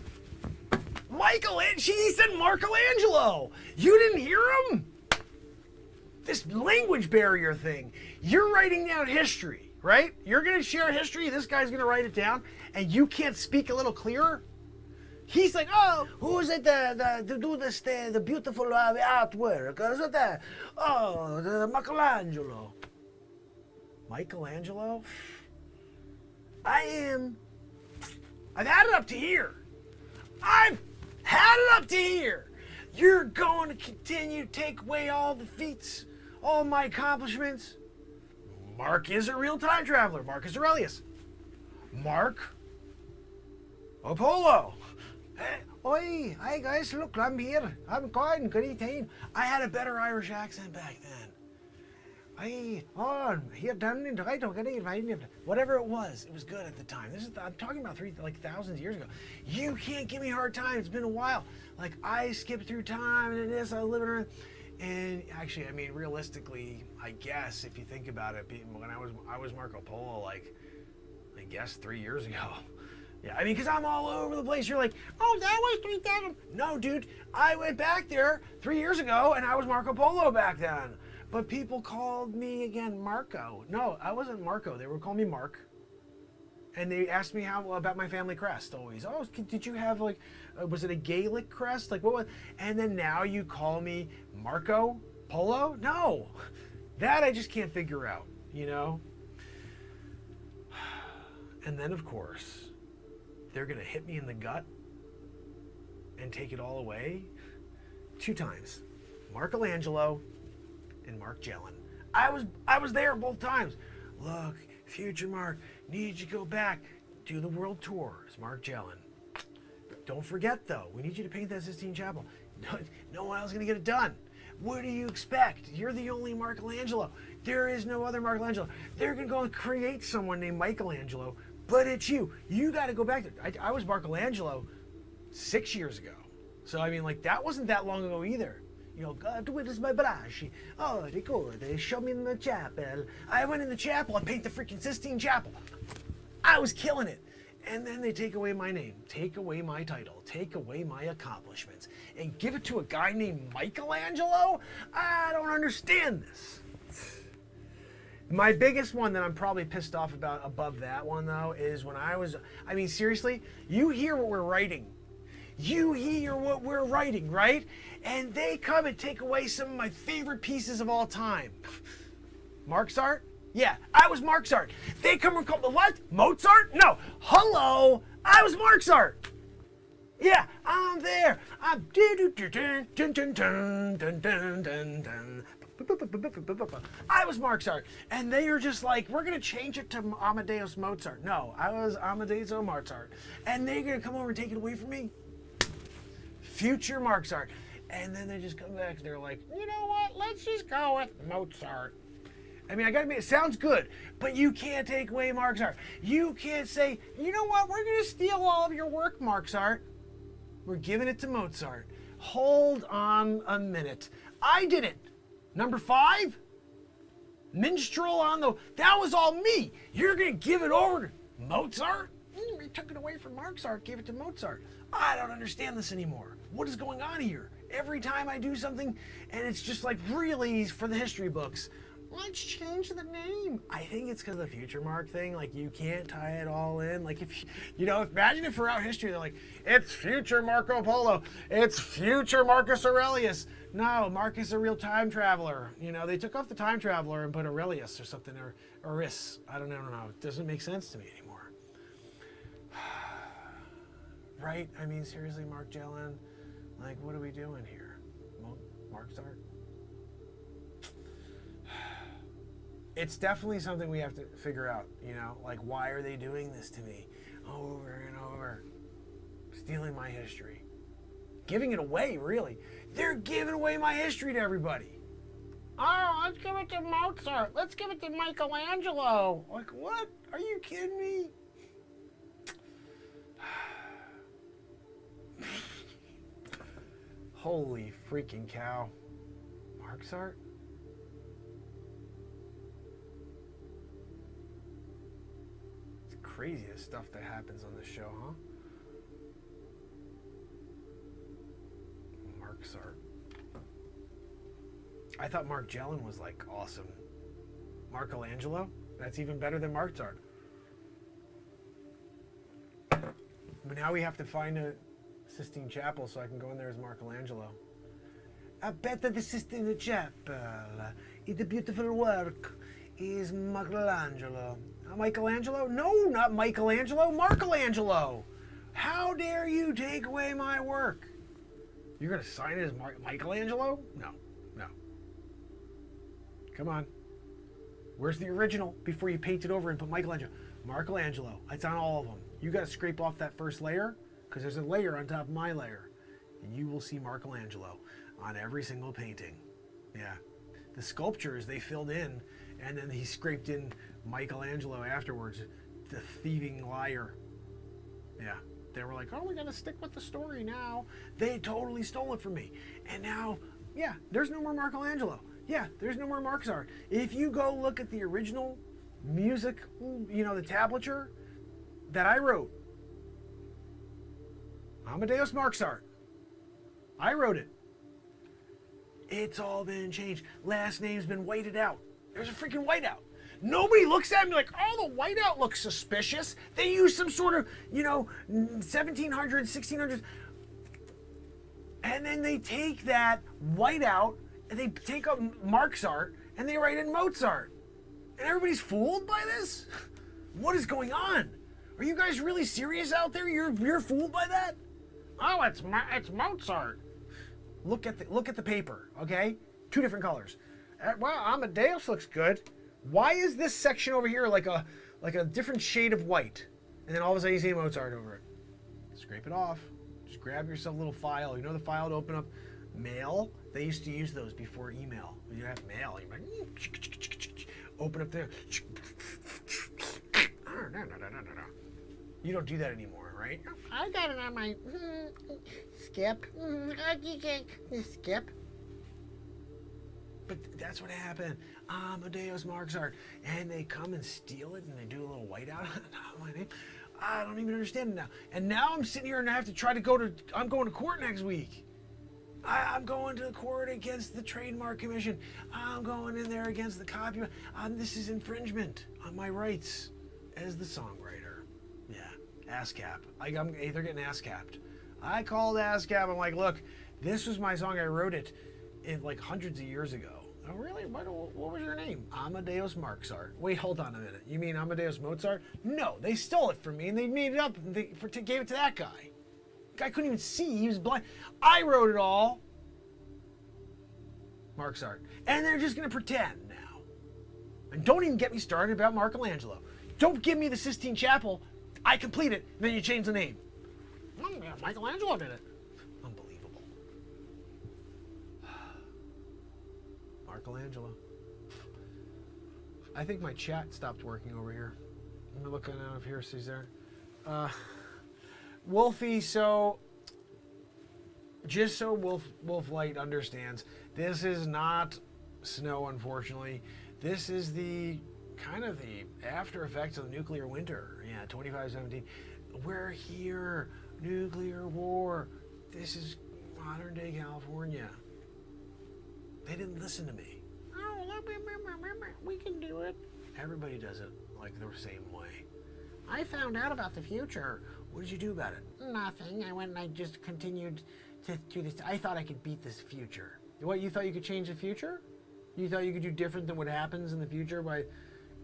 She said Markaelangelo. You didn't hear him? This language barrier thing. You're writing down history, right? You're going to share history. This guy's going to write it down, and you can't speak a little clearer? He's like, oh, who is it to do this, the beautiful artwork? Oh, the Michaelangelo. Michaelangelo? I've had it up to here. I've had it up to here. You're going to continue to take away all the feats, all my accomplishments. Mark is a real time traveler. Mark is Aurelius. Mark Polo. Hey, oi, hi guys, look, I'm here. I'm going, good evening. I had a better Irish accent back then. Here down in the whatever it was good at the time. I'm talking about thousands of years ago. You can't give me a hard time. It's been a while. Like, I skipped through time and this, I was living around. And actually, I mean, realistically, I guess if you think about it, when I was Marco Polo, like, I guess 3 years ago. Yeah, I mean, because I'm all over the place. You're like, oh, that was 3,000. No, dude, I went back there 3 years ago, and I was Marco Polo back then. But people called me, again, Marco. No, I wasn't Marco. They were calling me Mark. And they asked me how about my family crest always. Oh, did you have, like, was it a Gaelic crest? Like, what was? And then now you call me Marco Polo? No. That I just can't figure out, you know? And then, of course, they're going to hit me in the gut and take it all away 2 times. Markaelangelo and Markgellan. I was there both times. Look, FutureMark, need you to go back, do the world tour. It's Markgellan. Don't forget though, we need you to paint that Sistine Chapel. No one else is gonna get it done. What do you expect? You're the only Markaelangelo. There is no other Markaelangelo. They're gonna go and create someone named Michaelangelo, but it's you. You gotta go back there. I was Markaelangelo 6 years ago. So, I mean, like, that wasn't that long ago either. You know, God, where is my brush? Oh, they go, they show me in the chapel. I went in the chapel, I paint the freaking Sistine Chapel. I was killing it. And then they take away my name, take away my title, take away my accomplishments, and give it to a guy named Michaelangelo? I don't understand this. My biggest one that I'm probably pissed off about above that one, though, is when I mean, seriously, you hear what we're writing. You hear what we're writing, right? And they come and take away some of my favorite pieces of all time. Markzart? Yeah, I was Markzart. They come and call me, what? Mozart? No. Hello, I was Markzart. Yeah, I'm there. I'm I was Markzart. And they are just like, we're going to change it to Amadeus Mozart. No, I was Amadeus Mozart. And they're going to come over and take it away from me. FutureMark. And then they just come back and they're like, You know what? Let's just go with Mozart. I mean, I gotta admit, it sounds good, but you can't take away Markzart. You can't say, you know what, we're gonna steal all of your work, Markzart. We're giving it to Mozart. Hold on a minute. I did it. Number 5, minstrel on the, that was all me. You're gonna give it over to Mozart? We took it away from Markzart, gave it to Mozart. I don't understand this anymore. What is going on here? Every time I do something, and it's just like really for the history books, Let's change the name. I think it's because of the FutureMark thing. Like, you can't tie it all in. Like, if you know, imagine if throughout history they're like, it's future Marco Polo, it's future Marcus Aurelius. No, Mark is a real time traveler. You know, they took off the time traveler and put Aurelius or something, or Auris. I don't know. It doesn't make sense to me anymore. Right? I mean, seriously, Markgellan. Like, what are we doing here? Markzart? It's definitely something we have to figure out, you know, like, why are they doing this to me over and over? Stealing my history. Giving it away, really. They're giving away my history to everybody. Oh, let's give it to Mozart. Let's give it to Michaelangelo. Like, what? Are you kidding me? Holy freaking cow. Markzart? Craziest stuff that happens on this show, huh? Markzart. I thought Markgellan was like awesome. Markaelangelo? That's even better than Markzart. But now we have to find a Sistine Chapel so I can go in there as Markaelangelo. I bet that the Sistine Chapel is a beautiful work. Is Michaelangelo. Michaelangelo? No, not Michaelangelo. Markaelangelo. How dare you take away my work? You're going to sign it as Michaelangelo? No. Come on. Where's the original before you paint it over and put Michaelangelo? Markaelangelo. It's on all of them. You got to scrape off that first layer because there's a layer on top of my layer. And you will see Markaelangelo on every single painting. Yeah. The sculptures they filled in, and then he scraped in Michaelangelo afterwards, the thieving liar. Yeah, they were like, oh, we gotta stick with the story now. They totally stole it from me. And now, yeah, there's no more Markaelangelo. Yeah, there's no more Markzart. If you go look at the original music, you know, the tablature that I wrote, Amadeus Markzart, I wrote it. It's all been changed. Last name's been whited out. There's a freaking whiteout. Nobody looks at me like, oh, the whiteout looks suspicious. They use some sort of, you know, 1700s, 1600s. And then they take that whiteout and they take up Markzart and they write in Mozart. And everybody's fooled by this? What is going on? Are you guys really serious out there? You're fooled by that? Oh, it's Mozart. Look at the paper, okay? 2 different colors. Well, Amadeus looks good. Why is this section over here like a different shade of white? And then all of a sudden you see Mozart over it. Scrape it off. Just grab yourself a little file. You know the file to open up mail? They used to use those before email. When you have mail, you're like, open up there. No. You don't do that anymore, right? I got it on my Skip. Skip. But that's what happened. Amadeus Markzart. And they come and steal it and they do a little whiteout on my name. I don't even understand it now. And now I'm sitting here and I have to try to I'm going to court next week. I'm going to court against the Trademark Commission. I'm going in there against the copyright. This is infringement on my rights as the songwriter. Yeah, ASCAP. They're getting ASCAP'd. I called ASCAP. I'm like, look, this was my song. I wrote it like hundreds of years ago. Oh, really? What was your name? Amadeus Markzart. Wait, hold on a minute. You mean Amadeus Mozart? No, they stole it from me and they made it up and they gave it to that guy. Guy couldn't even see. He was blind. I wrote it all. Markzart. And they're just going to pretend now. And don't even get me started about Michaelangelo. Don't give me the Sistine Chapel. I complete it, and then you change the name. Yeah, Michaelangelo did it. Unbelievable. Markaelangelo. I think my chat stopped working over here. I'm looking out of here, see there. Wolfie, so just so Wolf Light understands, this is not snow, unfortunately. This is the kind of the after effects of the nuclear winter. Yeah, 2517. We're here. Nuclear war. This is modern day California. They didn't listen to me. Oh, we can do it. Everybody does it like the same way. I found out about the future. What did you do about it? Nothing. I went and I just continued to do this. I thought I could beat this future. What, you thought you could change the future? You thought you could do different than what happens in the future by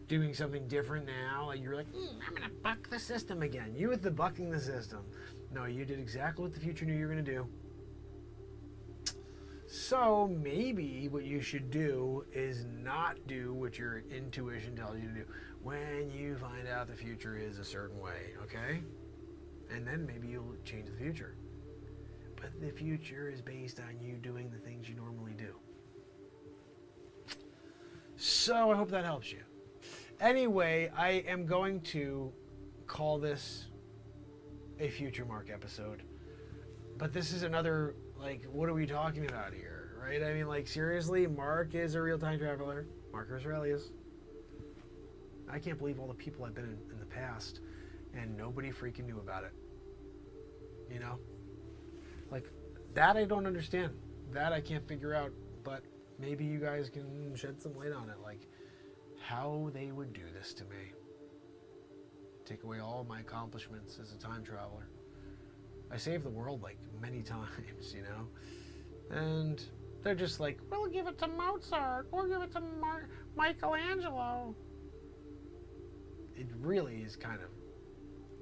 doing something different now? Like you're like, I'm gonna buck the system again. you with the bucking the system. No, you did exactly what the future knew you were going to do. So maybe what you should do is not do what your intuition tells you to do when you find out the future is a certain way, okay? And then maybe you'll change the future. But the future is based on you doing the things you normally do. So I hope that helps you. Anyway, I am going to call this a FutureMark episode. But this is another, like, what are we talking about here, right? I mean, like, seriously, Mark is a real time traveler. Marcus Aurelius. I can't believe all the people I've been in the past, and nobody freaking knew about it. You know? Like, that I don't understand. That I can't figure out, but maybe you guys can shed some light on it, like, how they would do this to me. Take away all my accomplishments as a time traveler. I saved the world like many times, you know? And they're just like, we'll give it to Mozart. We'll give it to Michaelangelo. It really is kind of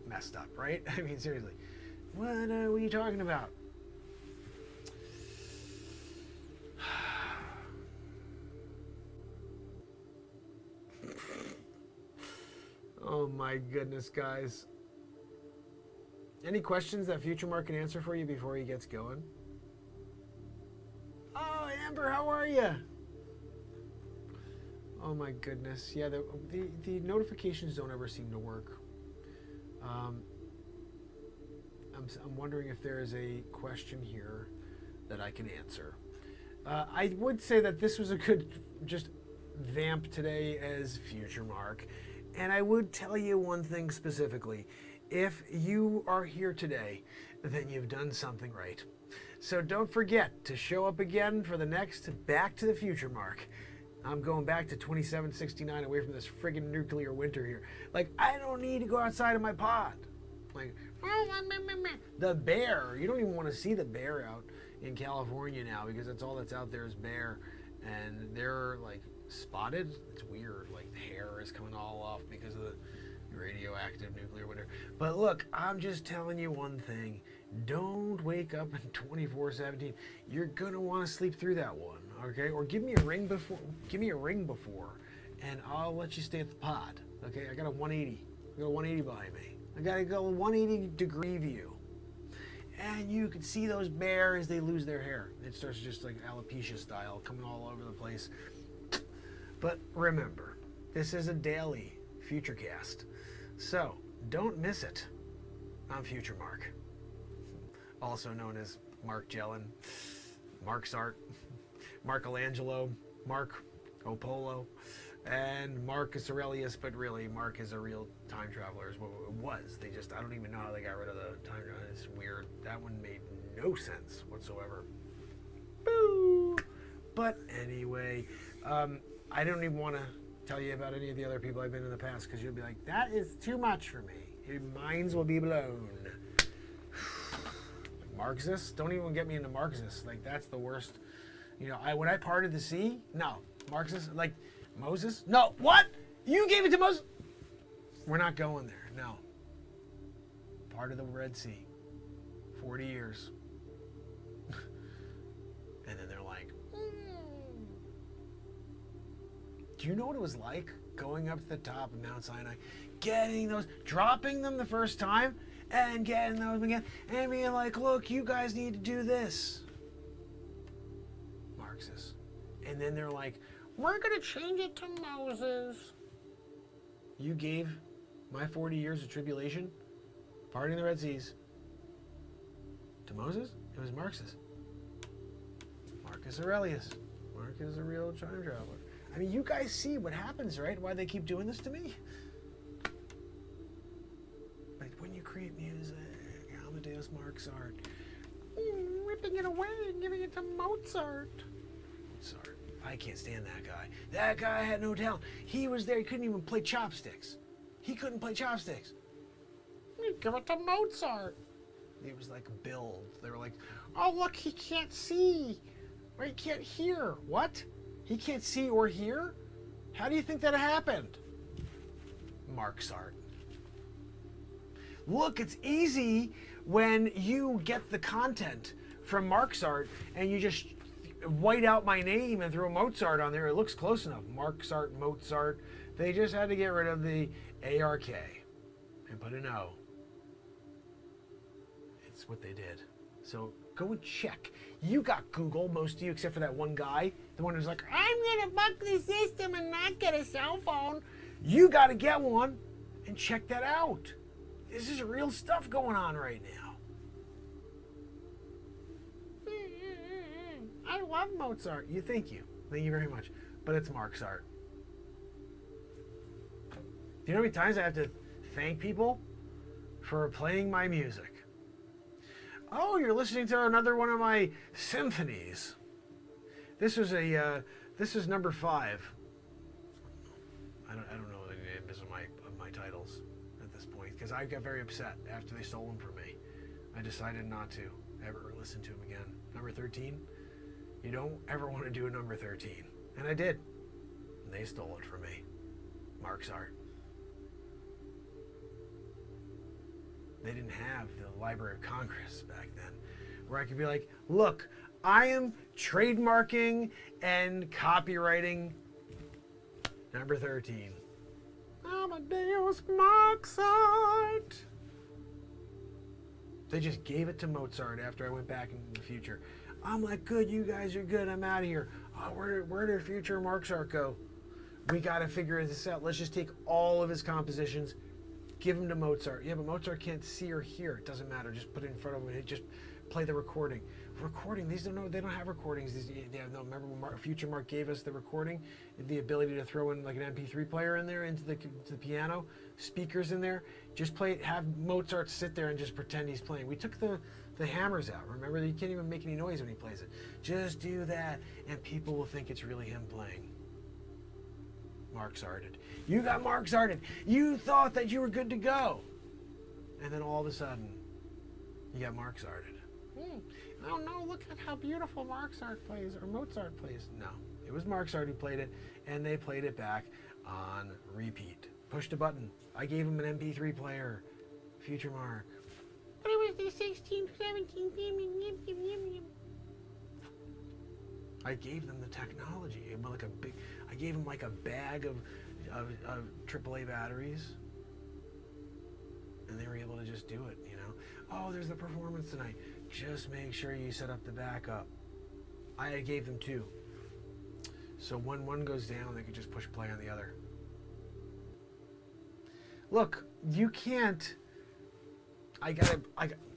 messed up, right? I mean, seriously. What are you talking about? Oh my goodness, guys. Any questions that FutureMark can answer for you before he gets going? Oh, Amber, how are you? Oh my goodness. Yeah, the notifications don't ever seem to work. I'm wondering if there is a question here that I can answer. I would say that this was a good just vamp today as FutureMark. And I would tell you one thing specifically. If you are here today, then you've done something right. So don't forget to show up again for the next Back to the Future Mark. I'm going back to 2769 away from this friggin' nuclear winter here. Like, I don't need to go outside of my pod. Like, the bear. You don't even want to see the bear out in California now because that's all that's out there is bear. And they're like spotted. It's weird. Like the hair is coming all off because of the radioactive nuclear winter. But look, I'm just telling you one thing. Don't wake up in 24/17. You're gonna want to sleep through that one, okay? Or give me a ring before. Give me a ring before, and I'll let you stay at the pod. Okay? I got a 180. I got a 180 behind me. I got a 180 degree view. And you can see those bears, they lose their hair. It starts just like alopecia style, coming all over the place. But remember, this is a daily Futurecast. So, don't miss it on FutureMark, also known as Markgellan, Markzart, Markaelangelo, Polo, and Marcus Aurelius, but really Mark is a real time traveler is what it was. They just, I don't even know how they got rid of the time traveler. It's weird. That one made no sense whatsoever. Boo! But anyway, I don't even want to tell you about any of the other people I've been in the past because you'll be like, that is too much for me. Your minds will be blown. Marxists? Don't even get me into Marxists. Like, that's the worst. You know, when I parted the sea, no. Marxists? Like, Moses? No. What? You gave it to Moses? We're not going there. No. Part of the Red Sea. 40 years. And then they're like, do you know what it was like going up to the top of Mount Sinai, getting those, dropping them the first time, and getting those again, and being like, look, you guys need to do this. Marxists. And then they're like, we're going to change it to Moses. You gave my 40 years of tribulation, parting the Red Seas, to Moses? It was Marxist. Marcus Aurelius. Mark is a real time traveler. I mean, you guys see what happens, right? Why they keep doing this to me? Like when you create music, Amadeus, Markzart, Ripping it away and giving it to Mozart. Mozart. I can't stand that guy. That guy had no talent. He was there. He couldn't even play chopsticks. He couldn't play chopsticks. Give it to Mozart. It was like Bill. They were like, Oh, look, he can't see. or he can't hear. What? He can't see or hear? How do you think that happened? Markzart. Look, it's easy when you get the content from Markzart and you just white out my name and throw Mozart on there. It looks close enough. Markzart, Mozart. They just had to get rid of the ARK and put an O. It's what they did. So go and check. You got Google, most of you, except for that one guy, the one who's like, I'm gonna buck the system and not get a cell phone. You gotta get one and check that out. This is real stuff going on right now. I love Mozart. Thank you very much. But it's Markzart. Do you know how many times I have to thank people for playing my music? Oh, you're listening to another one of my symphonies. This is number 5. I don't know the names of my titles at this point because I got very upset after they stole them from me. I decided not to ever listen to them again. Number 13. You don't ever want to do a number 13, and I did. And they stole it from me. Markzart. They didn't have the Library of Congress back then, where I could be like, look, I am trademarking and copywriting number 13. Amadeus Markzart. They just gave it to Mozart after I went back into the future. I'm like, good, you guys are good, I'm out of here. Oh, where did FutureMark go? We got to figure this out. Let's just take all of his compositions, give them to Mozart. Yeah, but Mozart can't see or hear. It doesn't matter. Just put it in front of him. Just play the recording. Recording. These don't know. They don't have recordings. No, remember when FutureMark gave us the recording, the ability to throw in like an MP3 player in there into the piano, speakers in there. Just play it. Have Mozart sit there and just pretend he's playing. We took the hammers out. Remember, you can't even make any noise when he plays it. Just do that, and people will think it's really him playing. Markzarted. You got Markzarted. You thought that you were good to go. And then all of a sudden, you got Markzarted. Oh no, look at how beautiful Markzart plays, or Mozart plays. No, it was Markzart who played it, and they played it back on repeat. Pushed a button. I gave him an MP3 player. FutureMark. But it was the 16, 17, I gave them the technology. I gave them like a bag of AAA batteries, and they were able to just do it. You know, oh, there's the performance tonight. Just make sure you set up the backup. I gave them 2, so when one goes down, they could just push play on the other. Look, you can't. I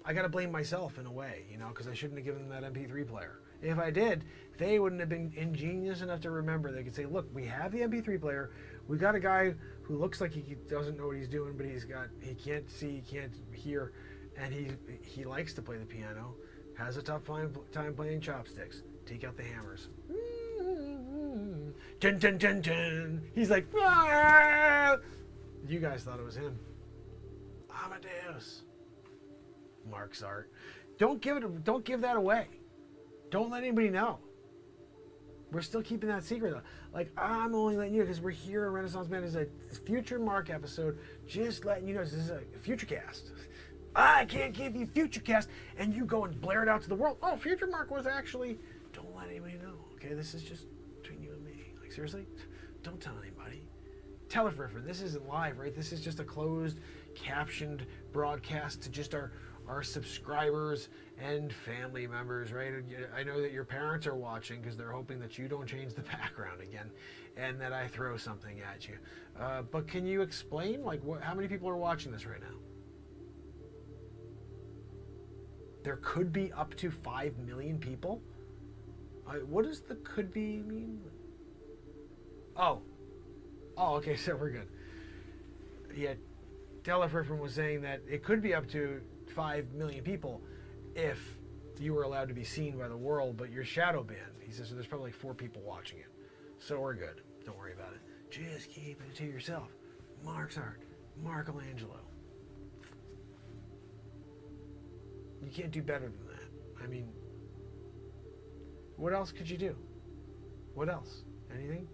I got to blame myself in a way, you know, because I shouldn't have given them that MP3 player. If I did, they wouldn't have been ingenious enough to remember. They could say, look, we have the MP3 player. We got a guy who looks like he doesn't know what he's doing, but he can't see, he can't hear, and he likes to play the piano, has a tough time playing chopsticks. Take out the hammers. Dun, dun, dun, dun. He's like, ah! You guys thought it was him. Amadeus. Markzart. Don't give that away. Don't let anybody know. We're still keeping that secret though. Like, I'm only letting you know because we're here at Renaissance Man. This is a FutureMark episode. Just letting you know this is a FutureCast. I can't give you FutureCast and you go and blare it out to the world. Oh, FutureMark was actually. Don't let anybody know. Okay, this is just between you and me. Like, seriously, don't tell anybody. Tell it for this isn't live, right? This is just a closed, captioned broadcast to just our subscribers and family members, right? I know that your parents are watching because they're hoping that you don't change the background again and that I throw something at you. But can you explain, like, how many people are watching this right now? There could be up to 5 million people? What does the could be mean? Oh, okay, so we're good. Yeah, Telefriffin was saying that it could be up to 5 million people if you were allowed to be seen by the world, but you're shadow banned. He says so there's probably like 4 people watching it. So we're good. Don't worry about it. Just keep it to yourself. Markzart, Markaelangelo. You can't do better than that. I mean, what else could you do? What else? Anything?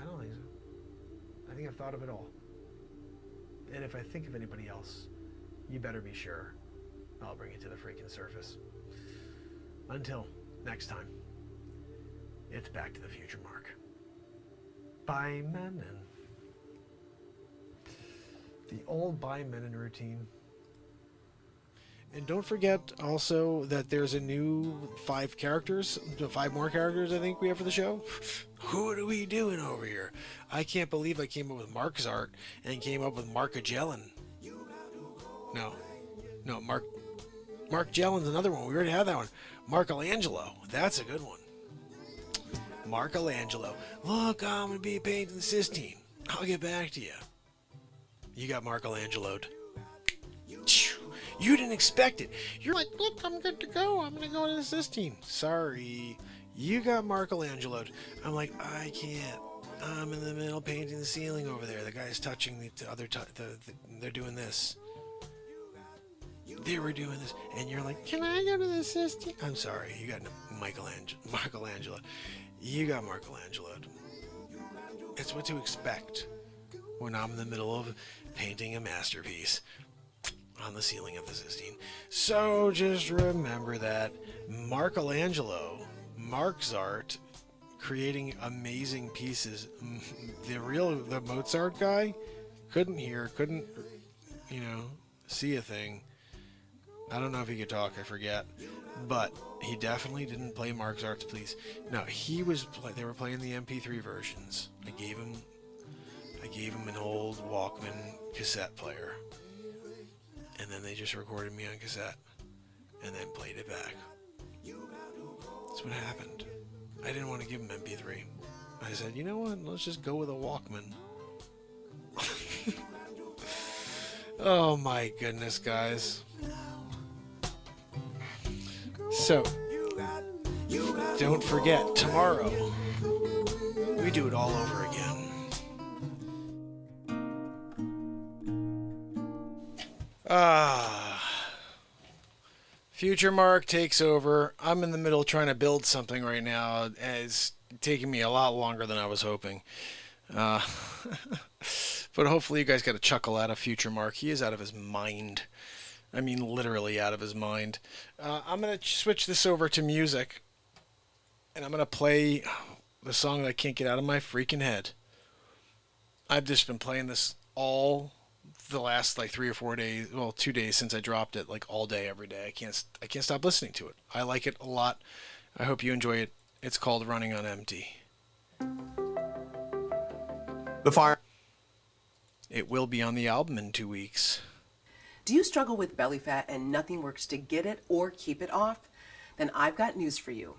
I don't think so. I think I've thought of it all. And if I think of anybody else, you better be sure I'll bring it to the freaking surface. Until next time, it's back to the FutureMark. By Menon. The old by Menon routine. And don't forget also that there's a new 5 more characters I think we have for the show. What are we doing over here? I can't believe I came up with Markzart and came up with Markgellan. No, Markgellan's another one. We already had that one. Markaelangelo. That's a good one. Markaelangelo. Look, I'm going to be painting the Sistine. I'll get back to you. You got Markaelangelo'd. You didn't expect it. You're like, look, I'm good to go. I'm going to go to the Sistine. Sorry. You got Markaelangelo'd. I'm like, I can't. I'm in the middle painting the ceiling over there. The guy's touching the other... they're doing this. They were doing this. And you're like, can I go to the Sistine? I'm sorry. You got Markaelangelo. You got Markaelangelo. It's what to expect when I'm in the middle of painting a masterpiece on the ceiling of the Sistine. So just remember that Markaelangelo, Markzart, creating amazing pieces. The Mozart guy couldn't see a thing. I don't know if he could talk, I forget. But he definitely didn't play Markzart's piece. No, they were playing the MP3 versions. I gave him an old Walkman cassette player. And then they just recorded me on cassette and then played it back. That's what happened. I didn't want to give him MP3. I said, you know what? Let's just go with a Walkman. Oh my goodness, guys. So, don't forget, tomorrow, we do it all over again. FutureMark takes over. I'm in the middle trying to build something right now. It's taking me a lot longer than I was hoping. But hopefully you guys got a chuckle out of FutureMark. He is out of his mind. I mean, literally out of his mind. I'm going to switch this over to music. And I'm going to play the song that I can't get out of my freaking head. I've just been playing this all the last 3 or 4 days, 2 days since I dropped it, all day, every day. I can't stop listening to it. I like it a lot. I hope you enjoy it. It's called Running on Empty. The fire. It will be on the album in 2 weeks. Do you struggle with belly fat and nothing works to get it or keep it off? Then I've got news for you.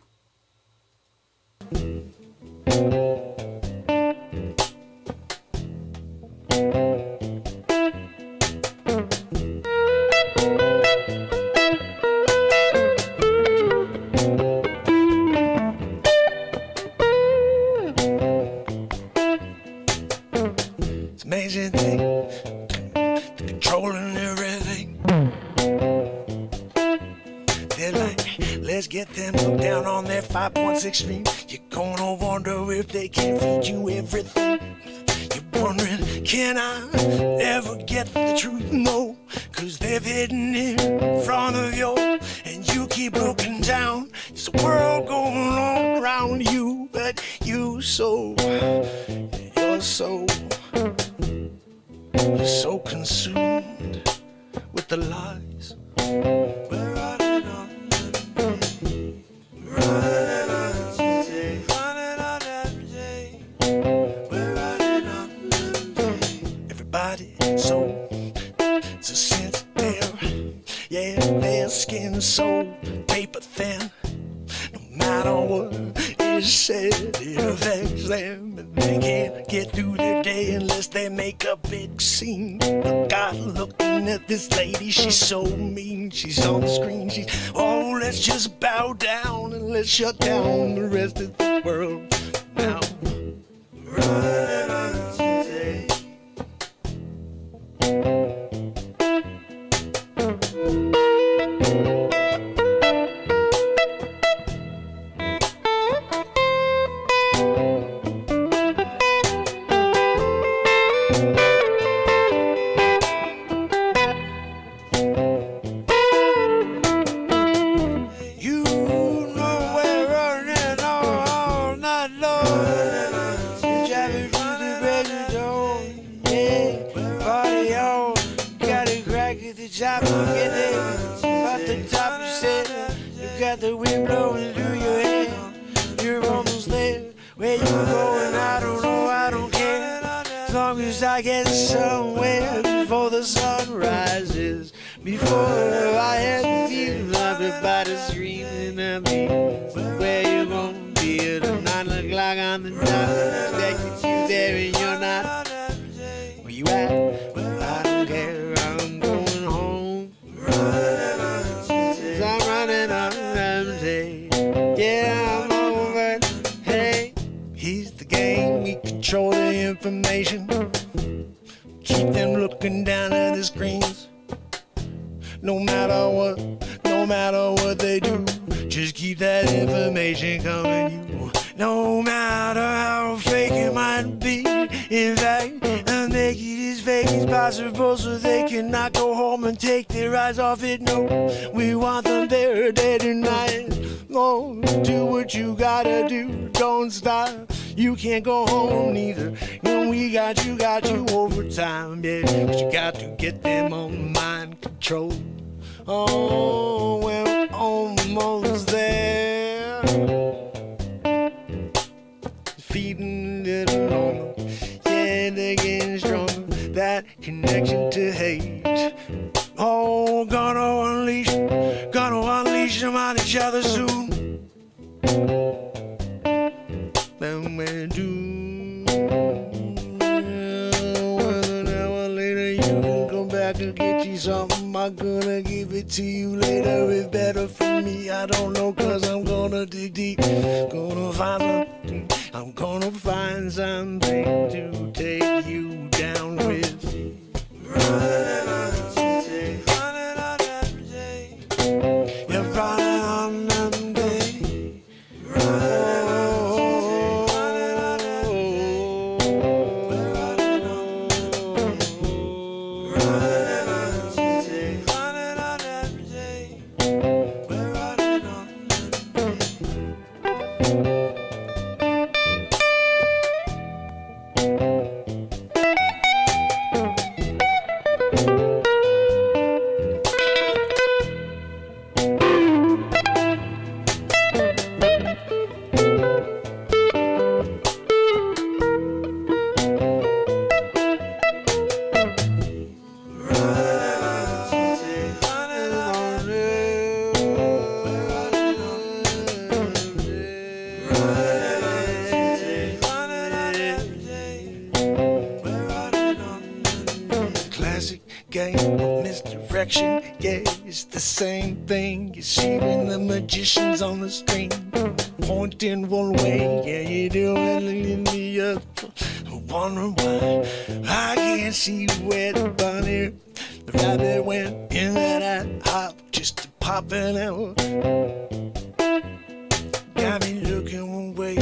It's amazing thing, controlling everything. They're like, let's get them hooked down on their 5.6 stream. You're gonna wonder if they can feed you everything. You're wondering, can I ever get the truth? No, cause they've hidden it in front of you, and you keep looking down. There's a world going on around you, but you're so consumed with the lies. We're running on empty, running on empty, running on empty. We're running on empty. Everybody so sensitive, yeah, their skin so paper thin. No matter what is said, it affects them, and they can't get through their day unless they make a big scene. Look out, looking at this lady, she's so mean. She's on the screen, she's, oh, let's just bow down and let's shut down the rest of the world now. Running on today. I get somewhere before the sun rises, before I had the feeling everybody's screaming at me. Where you gonna be at 9 o'clock on the dot? Expected you there and you're not. Where you at? I don't care, I'm going home. Cause I'm running on empty. Yeah, I'm over. Hey, he's the game, we control the information. Keep them looking down at the screens. No matter what they do, just keep that information coming you. No matter how fake it might be, in fact, I'll make it as fake as possible so they cannot go home and take their eyes off it. No, we want them there day and night. No, do what you gotta do, don't stop. You can't go home neither. And we got you overtime, yeah. 'Cause you got to get them on mind control. Oh, we're almost there. Feeding little normal, yeah, they're getting stronger. That connection to hate. Oh, gonna unleash them on each other soon. Then we do. An hour later, you can come back and get you something. I'm gonna give it to you later. It's better for me. I don't know, 'cause I'm gonna dig deep. Gonna find something. I'm gonna find something to take you down with. Running on empty, running on empty. You're running on empty. Running the same thing you see when the magician's on the screen, pointing one way, yeah, you do it in the other. Wondering why I can't see where the bunny, the rabbit went in that hop just to pop it out. Got me looking one way,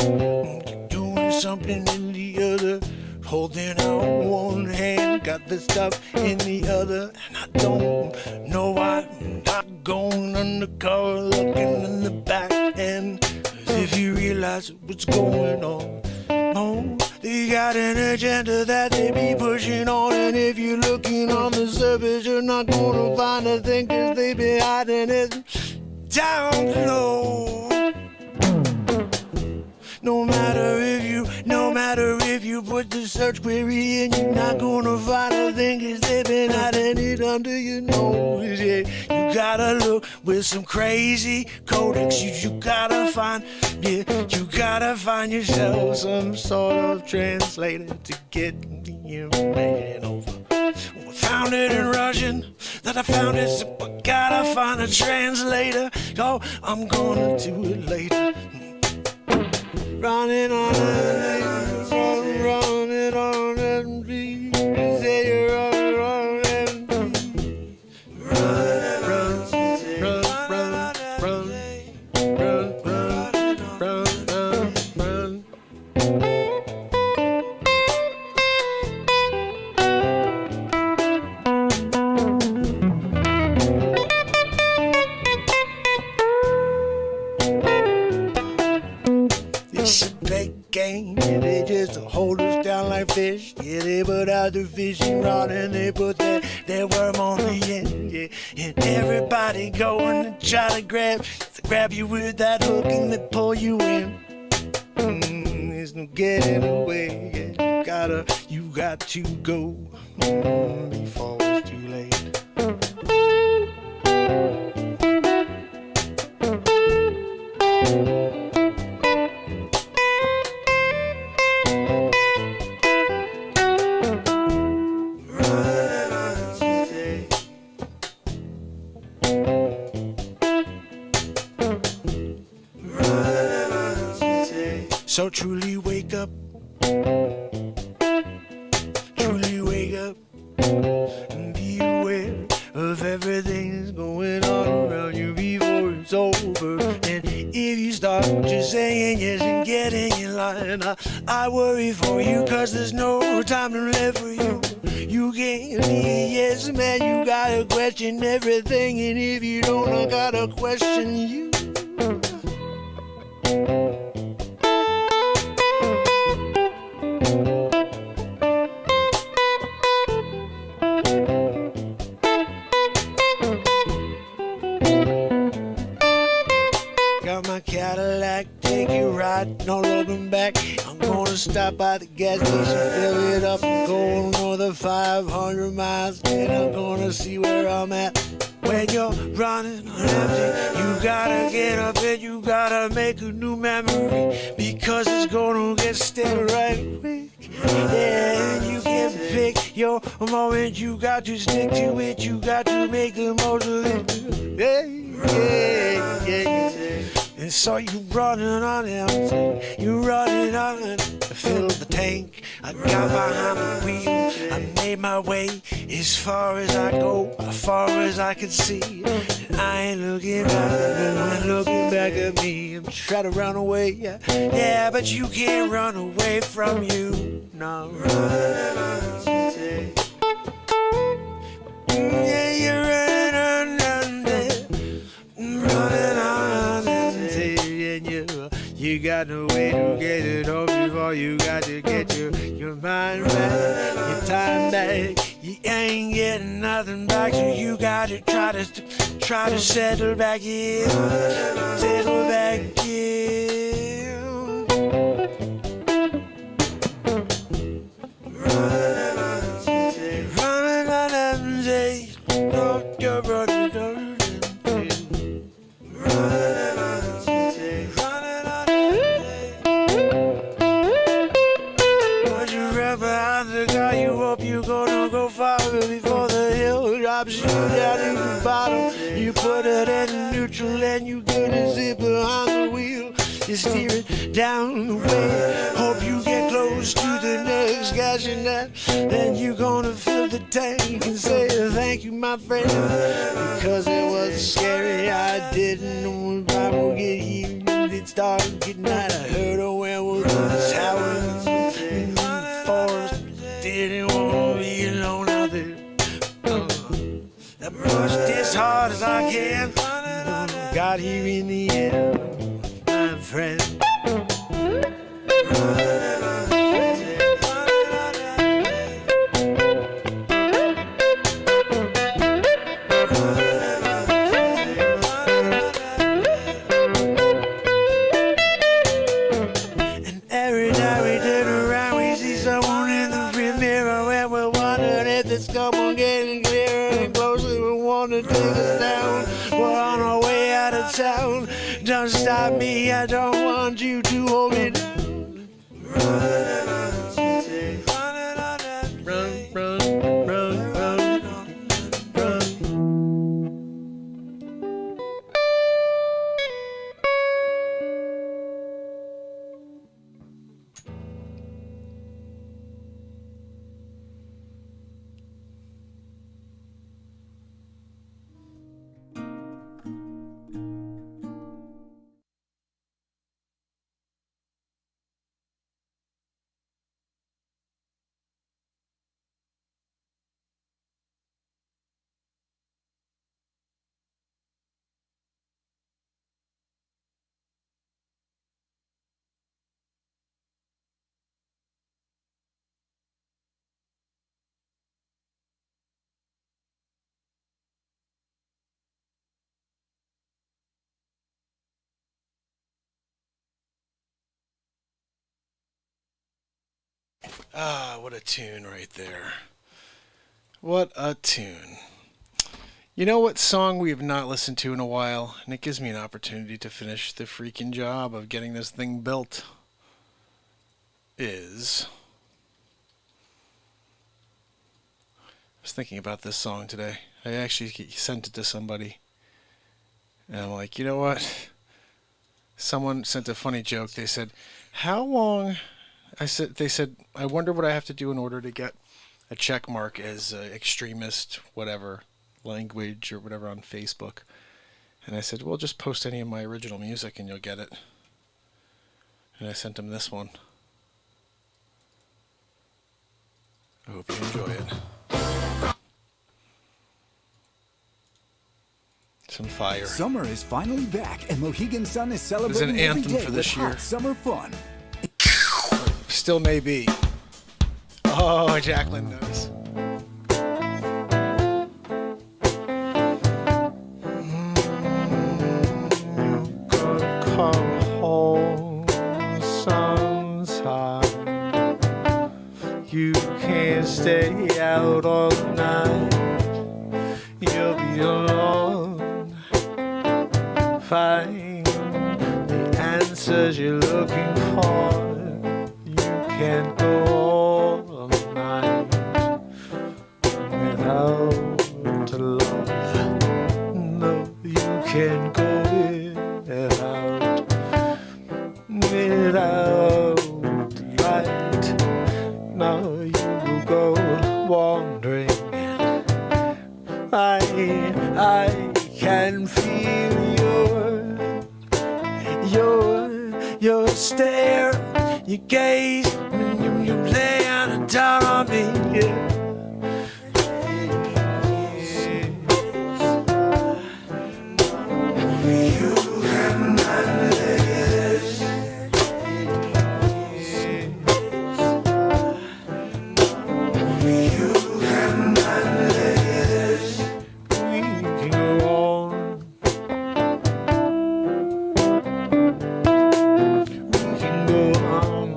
doing something in the other, holding out one hand, got the stuff in the other, and I don't know why I'm not going undercover, looking in the back end, as if you realize what's going on. Oh, they got an agenda that they be pushing on, and if you're looking on the surface, you're not gonna find a thing, cause they be hiding it down below. No matter if you put the search query in, you're not gonna find a thing, cause they've been hiding it under your nose, yeah. You gotta look with some crazy codex, you gotta find, yeah, you gotta find yourself some sort of translator to get the information over. I found it in Russian, that I found it, so I gotta find a translator. Oh, I'm gonna do it later. Running on it, running on empty. Say you're running empty. Run, run, run, run, run, run, run, run. It's a big game, yeah, they just hold us down like fish. Yeah, they put out the fishing rod and they put their worm on the end. Yeah, and everybody going to try to grab you with that hook and they pull you in. There's no getting away. Yeah, you got to go before it's too late. So truly wake up, and be aware of everything that's going on around you before it's over. And if you start just saying yes and getting in line, I worry for you, cause there's no time left for you. You can't be a yes man, you gotta question everything, and if you don't, I gotta question you. Got my Cadillac, take it right, no looking back. I'm gonna stop by the gas station, fill it up, and go another 500 miles. Then I'm gonna see where I'm at. When you're running on empty, you gotta get up and you gotta make a new memory, because it's gonna get stale right quick. Yeah, you can pick your moment, you got to stick to it, you got to make the most of it. Yeah, yeah, yeah. And so you running on empty, you running on empty. Fill the tank, I got behind the wheel, I made my way as far as I go, as far as I can see. And I ain't looking back, no one looking back at me. I'm trying to run away, yeah, but you can't run away from you. No, running on empty. Yeah, you're running on empty, running on empty, and you got no way to get it home before you got to get your mind back, your time back. You ain't getting nothing back, so you got to try to settle back in, settle back in. Running on empty, running on empty, don't you run it on empty, running on empty, running on empty. Once you run behind the car, you hope you're gonna go far before the hill drops you down to the bottom. You put You steer it down the way. Hope you get close to the next gashing net. Then you gonna fill the tank and say thank you, my friend. Because it was scary, I didn't know if I would get here. It's dark at night, I heard a werewolf was howling in the forest. Didn't want to be alone out there. I pushed as hard as I can. Got here in the end, my friend. And every time we turn around, we see someone in the rear mirror, and we're wondering if this come on getting clearer and closer. We want to take us down. We're on our way out of town. Don't stop me, I don't want you to hold me down. Run, run, run, run, run. Ah, what a tune right there. What a tune. You know what song we have not listened to in a while? And it gives me an opportunity to finish the freaking job of getting this thing built. I was thinking about this song today. I actually sent it to somebody. And I'm like, you know what? Someone sent a funny joke. They said, how long... They said, I wonder what I have to do in order to get a check mark as extremist, whatever, language or whatever on Facebook. And I said, well, just post any of my original music and you'll get it. And I sent him this one. I hope you enjoy it. Some fire. Summer is finally back, and Mohegan Sun is celebrating an every anthem day for this with year. hot summer fun. Still may be. Oh, Jacqueline knows. You could come home sometime. You can't stay out all night. You'll be alone. Find the answers you're looking for. Can't go all night without love. No, you can't go without light. No, you will go wandering. I can feel your stare, your gaze. You lay down on me, yeah. You can handle this. You can handle this. We can go on. We can go on.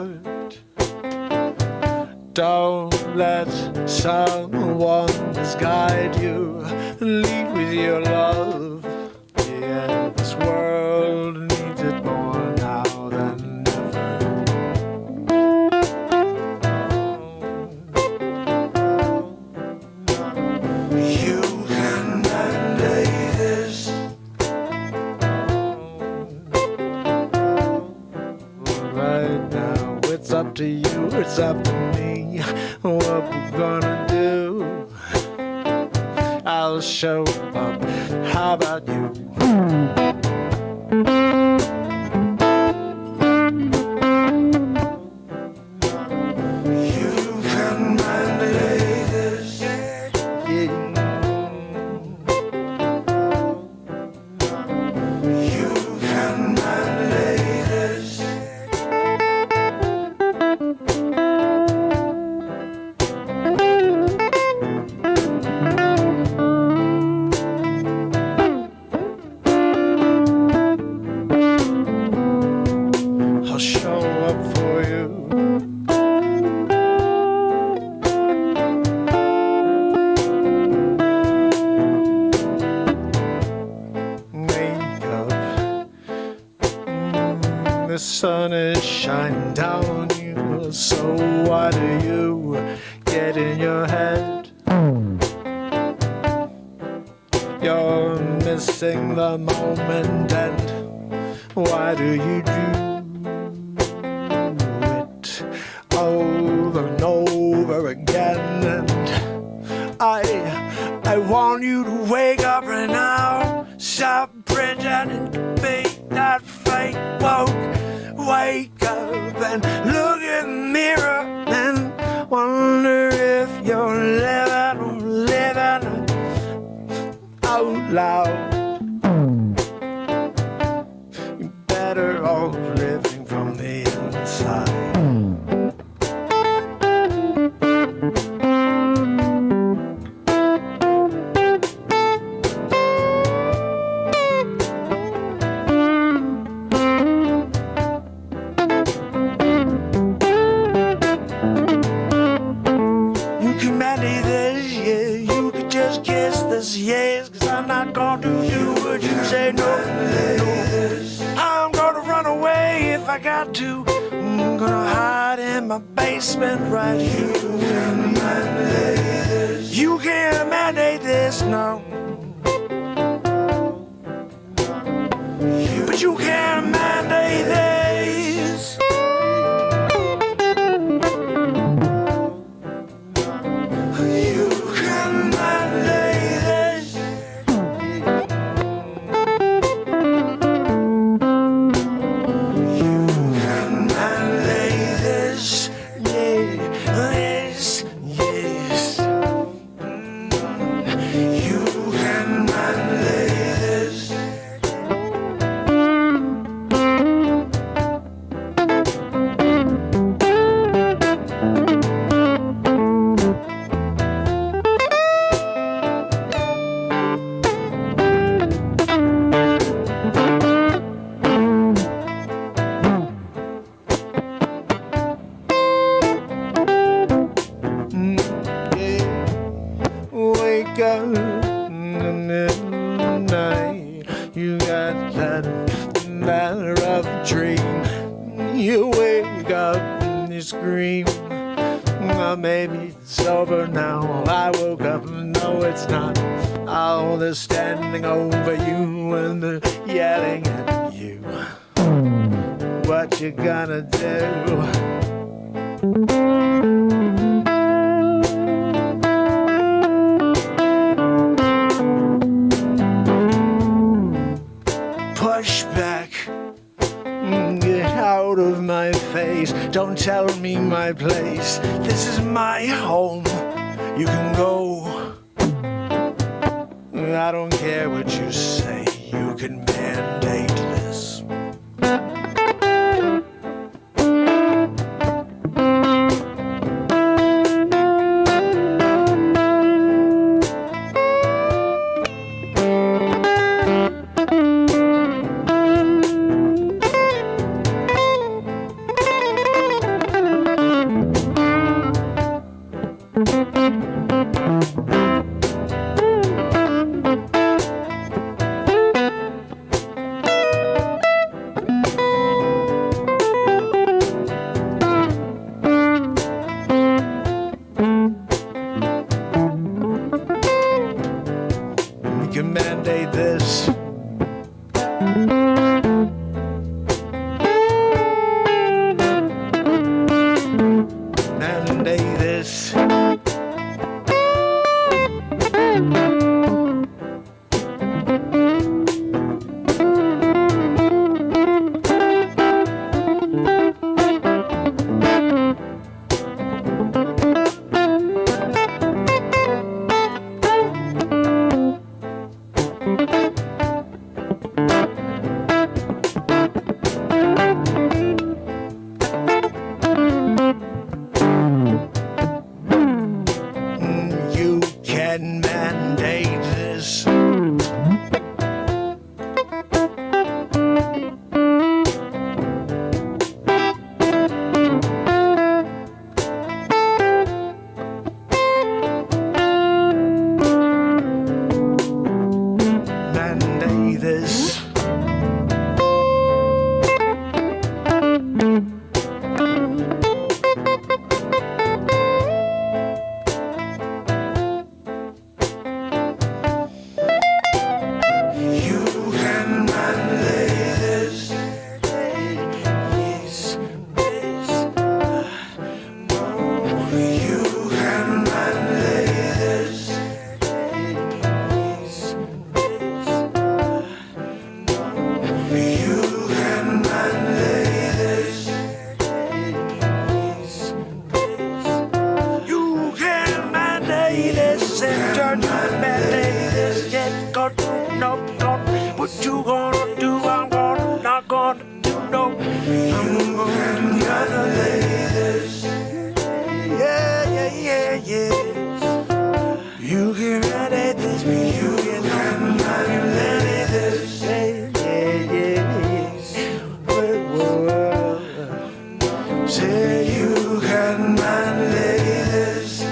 good. Don't let someone misguide you. Lead with your love. Yeah, this world needs it more now than ever. You can mandate this. Right now, it's up to you, it's up to me. What we're gonna do? I'll show up. How about you? You can mandate this. Yeah. You can mandate this. I'll show up for you. Wake up. The sun is shining down on you. So why do you get in your head? You're missing the moment, and why do you do it over and over again? And I want you to wake up right now. Stop pretending to be that fake woke. Wake up and look in the mirror and wonder if you're living out loud. You're better off living from the inside. You can manage this, yeah. You can just kiss this, yes. 'Cause I'm not gonna do what you say, no, no. I'm gonna run away if I got to. I'm gonna hide in my basement right here. You can't mandate this, no. But you can't mandate this. You can mandate this. You can mandate this. Yeah, yes, yes. You can mandate this. Wake up in the midnight. You got that rough dream. You wake up and you scream. Well, maybe it's over now. I woke up and no, it's not. All the standing over you and the yelling at you. What you gonna do? Push back, get out of my face. Don't tell me my place. This is my home. You can go. I don't care what you say. You can mandate this. can mandate this.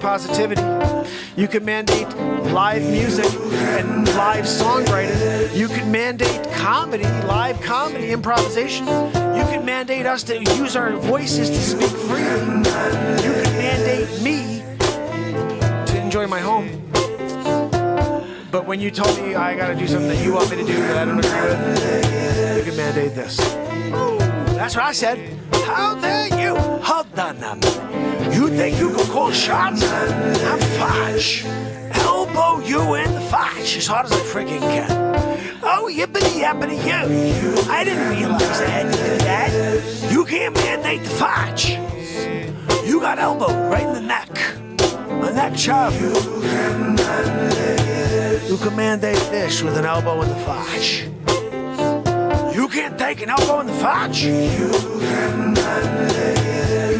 Positivity. You can mandate live music and live songwriting. You can mandate comedy, live comedy, improvisation. You can mandate us to use our voices to speak freely. You can mandate me to enjoy my home. But when you told me I gotta do something that you want me to do that I don't agree with, you can mandate this. Ooh, that's what I said. How dare you? Hold on a minute. You think you can call shots? I'm fudge. Elbow you in the fudge as hard as I friggin' can. Oh, yippity yappity you. I didn't realize I had to do that. You can't mandate the fudge. You got elbow right in the neck. My neck chub. You can mandate this with an elbow in the fudge. You can't take an elbow in the fudge. You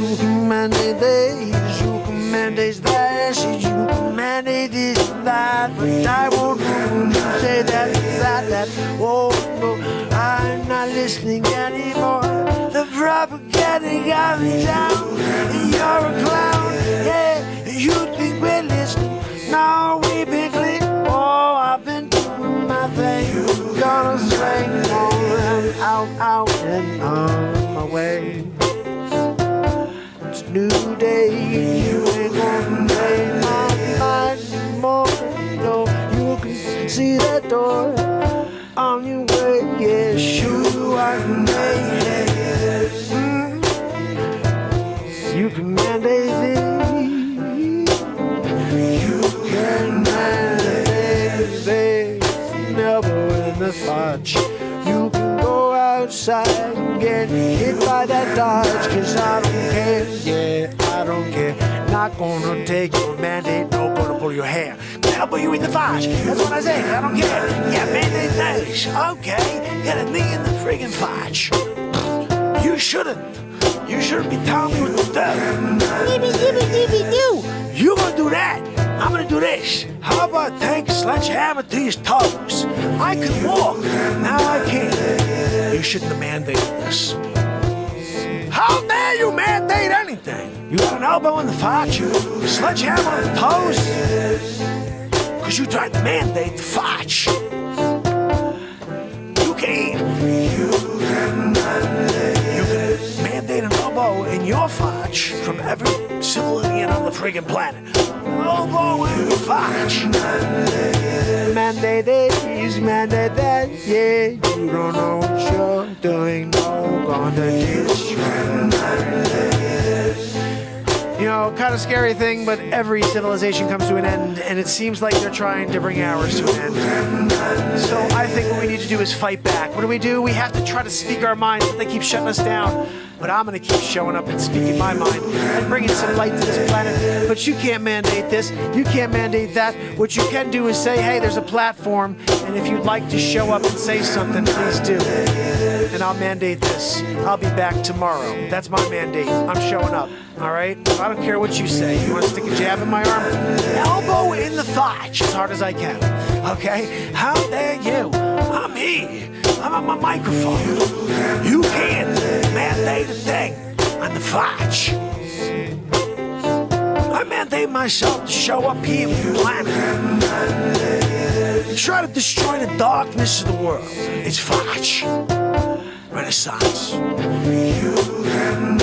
can mandate this. You can mandate that. You can mandate this and that. But I won't say that. Oh no, I'm not listening anymore. The propaganda got me down. You're a clown. Yeah, you think we're listening. No, we've been clean. Oh, I've been doing my thing. Gonna swing on out and on my way. It's a new day. You ain't gonna play my mind anymore. No, you can see that door on your way. Yeah, sure I can make it. You can mandate this. You can mandate this. Never in the fudge. You can go outside and get hit by that Dodge. Cause I don't care, yeah, I don't care. Not gonna take your mandate, no gonna pull your hair. I'll put you in the fudge, that's what I say, I don't care. Yeah, mandate nice, okay. Got a knee in the friggin' fudge. You shouldn't. You shouldn't be telling me what to do. You gonna do that. I'm gonna do this. How about take a sledgehammer to your toes? I can walk. Now I can't. You shouldn't have mandated this. How dare you mandate anything? You got an elbow in the fotch, a sledgehammer on the toes. Because you tried to mandate the fotch. You can mandate an elbow in your fotch from every civilian on the friggin' planet. Elbow in your fotch. Mandate this, mandate that, yeah. You don't know what you're doing, no, gonna destroy. You know, kind of scary thing, but every civilization comes to an end, and it seems like they're trying to bring ours to an end. So I think what we need to do is fight back. What do? We have to try to speak our minds, but they keep shutting us down. But I'm going to keep showing up and speaking my mind and bringing some light to this planet. But you can't mandate this. You can't mandate that. What you can do is say, hey, there's a platform, and if you'd like to show up and say something, please do. And I'll mandate this. I'll be back tomorrow. That's my mandate. I'm showing up. All right? I don't care what you say. You want to stick a jab in my arm? Elbow in the thotch as hard as I can. Okay? How dare you? I'm here. I'm on my microphone. You can't mandate a thing on the fotch. I mandate myself to show up here with the planet and try to destroy the darkness of the world. It's fotch. Renaissance. You can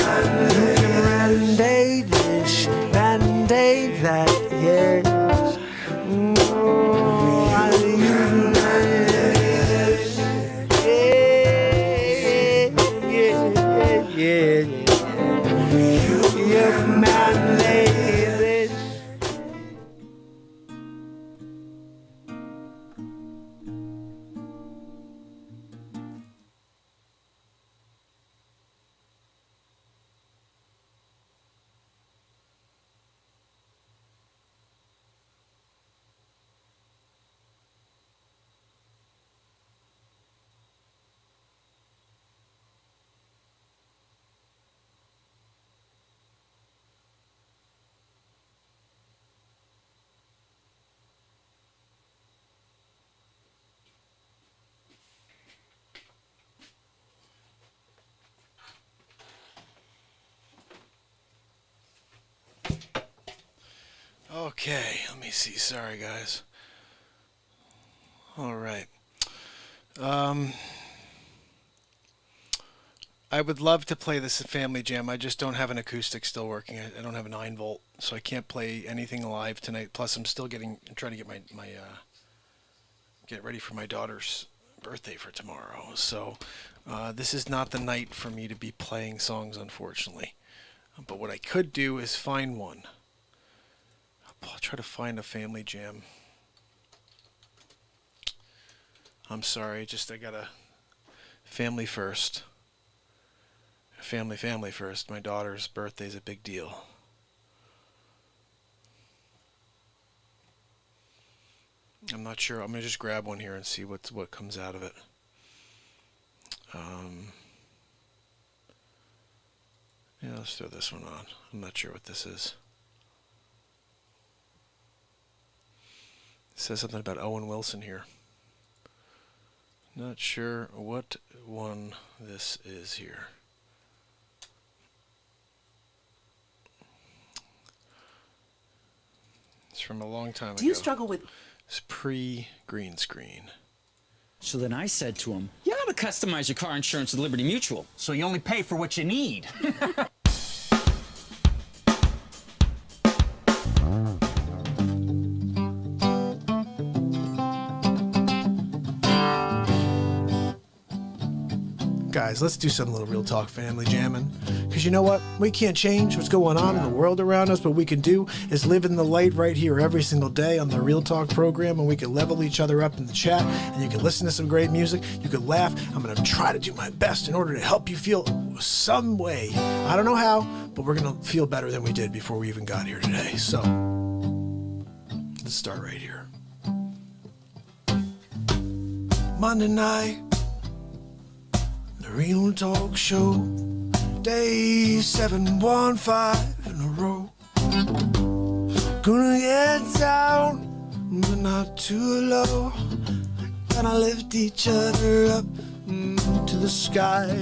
mandate this, mandate that, yes. Okay, let me see. Sorry, guys. All right. I would love to play this Family Jam. I just don't have an acoustic still working. I don't have a 9-volt, so I can't play anything live tonight. Plus, I'm still trying to get get ready for my daughter's birthday for tomorrow. So this is not the night for me to be playing songs, unfortunately. But what I could do is find one. I'll try to find a Family Jam. I'm sorry, I got a family first. Family first. My daughter's birthday is a big deal. I'm not sure. I'm going to just grab one here and see what comes out of it. Yeah, let's throw this one on. I'm not sure what this is. It says something about Owen Wilson here. Not sure what one this is here. It's from a long time ago. Do you struggle with... It's pre-green screen. So then I said to him, you ought to customize your car insurance with Liberty Mutual, so you only pay for what you need. Guys, let's do some little real talk family jamming. Because you know what? We can't change what's going on in the world around us. What we can do is live in the light right here every single day on the Real Talk program, and we can level each other up in the chat, and you can listen to some great music. You can laugh. I'm going to try to do my best in order to help you feel some way. I don't know how, but we're going to feel better than we did before we even got here today. So, let's start right here. Monday night. Real Talk Show, Day 715 in a row. Gonna get down, but not too low. Gonna lift each other up to the sky.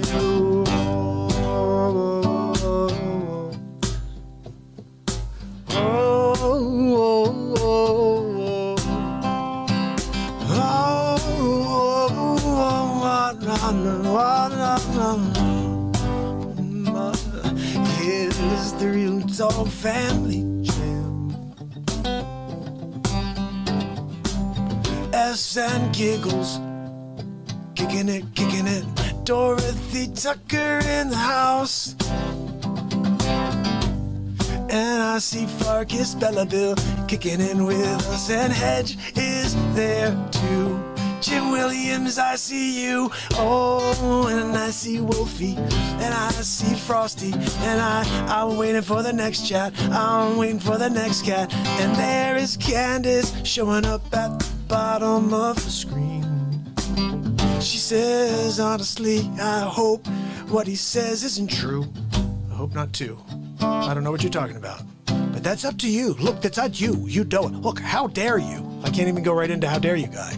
Here's the real dog family jam. S and giggles, kicking it, kicking it. Dorothy Tucker in the house. And I see Farkas Belleville kicking in with us, and Hedge is there too. Jim Williams, I see you. Oh, and I see Wolfie, and I see Frosty, and I'm waiting for the next chat. I'm waiting for the next cat. And there is Candace showing up at the bottom of the screen. She says, honestly, I hope what he says isn't true. I hope not too. I don't know what you're talking about. But that's up to you. Look, that's not you. You don't. Look, how dare you? I can't even go right into how dare you guy.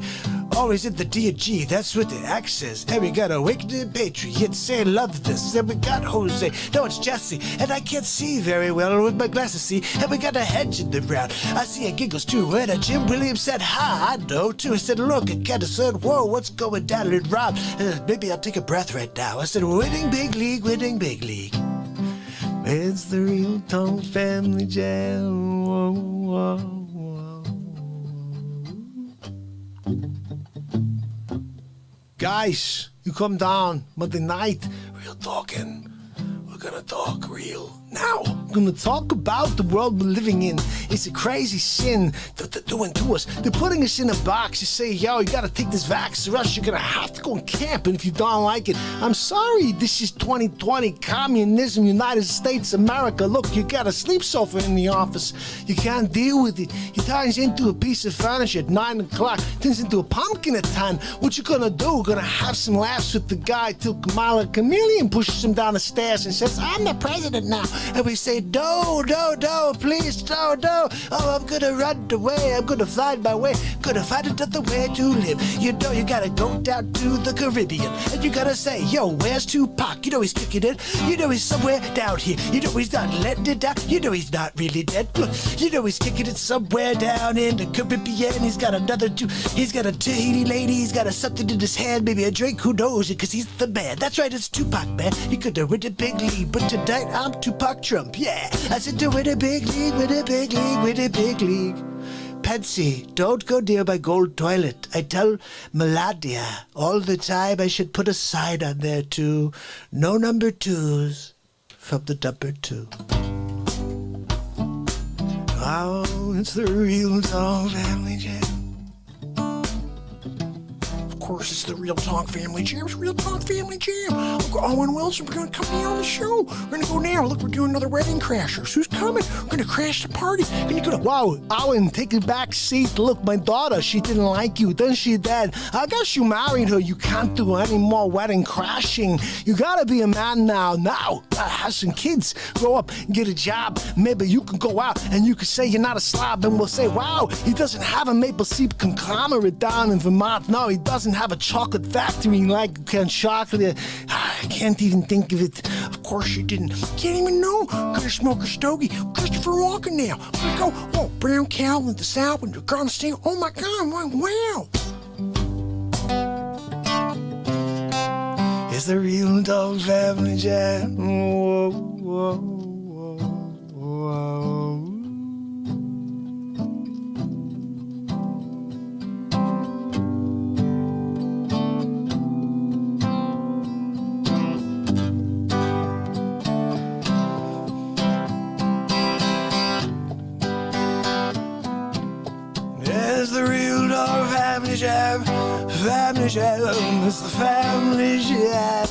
Always in the D&G, that's what the act says. And we got Awakening Patriots, say love this. And we got Jose, no, it's Jesse. And I can't see very well with my glasses, see. And we got a Hedge in the round. I see a Giggles too. And a Jim Williams said, hi, I know too. I said, look, I kind of said, whoa, what's going down? And Rob, maybe I'll take a breath right now. I said, winning big league, winning big league. It's the real Tongue Family Jam. Whoa, whoa, whoa. Guys, you come down Monday night. Real talking. We're gonna talk real now. We're gonna talk about the world we're living in. It's a crazy sin that they're doing to us. They're putting us in a box. You say, yo, you gotta take this vax or else you're gonna have to go and camp. And if you don't like it, I'm sorry. This is 2020 communism, United States, America. Look, you got a sleep sofa in the office. You can't deal with it. It turns into a piece of furniture at 9 o'clock. Turns into a pumpkin at 10. What you gonna do? Gonna have some laughs with the guy till Kamala Chameleon pushes him down the stairs and says, I'm the president now. And we say, no, please, no. Oh, I'm gonna run away. I'm gonna find my way. Gonna find another way to live. You know, you gotta go down to the Caribbean. And you gotta say, yo, where's Tupac? You know he's kicking it. You know he's somewhere down here. You know he's not letting it down. You know he's not really dead. Look, you know he's kicking it somewhere down in the Caribbean. He's got another two. He's got a Tahiti lady. He's got something in his hand. Maybe a drink. Who knows it? Because he's the man. That's right, it's Tupac, man. He could have win a big league. But tonight, I'm Tupac Trump. Yeah, I said to win a big league, win a big league, win a big league. Patsy, don't go near my gold toilet. I tell Melania all the time I should put a sign on there too. No number twos from the number two. Oh, it's the real Tongue Family Jam. Of course, it's the Real Talk Family Jam. It's Real Talk Family Jam. Look, Owen Wilson, we're going to come here on the show. We're going to go now. Look, we're doing another Wedding Crashers. Who's coming? We're going to crash the party. We're going to wow, Owen, take a back seat. Look, my daughter, she didn't like you. Then she did. I guess you married her. You can't do any more wedding crashing. You got to be a man now. Now, have some kids. Grow up, get a job. Maybe you can go out and you can say you're not a slob. And we'll say, wow, he doesn't have a maple syrup conglomerate down in Vermont. No, he doesn't have a chocolate factory like chocolate. I can't even think of it. Of course you didn't. Can't even know. Gonna smoke a stogie. Christopher Walken now. Gonna go, oh, brown cow with the south and you're gonna say, oh my God, wow. It's the Real Dog Family Jam. Whoa, whoa, whoa, whoa. It's the Real Dog Family Jam. Family Jam. It's the Family Jam.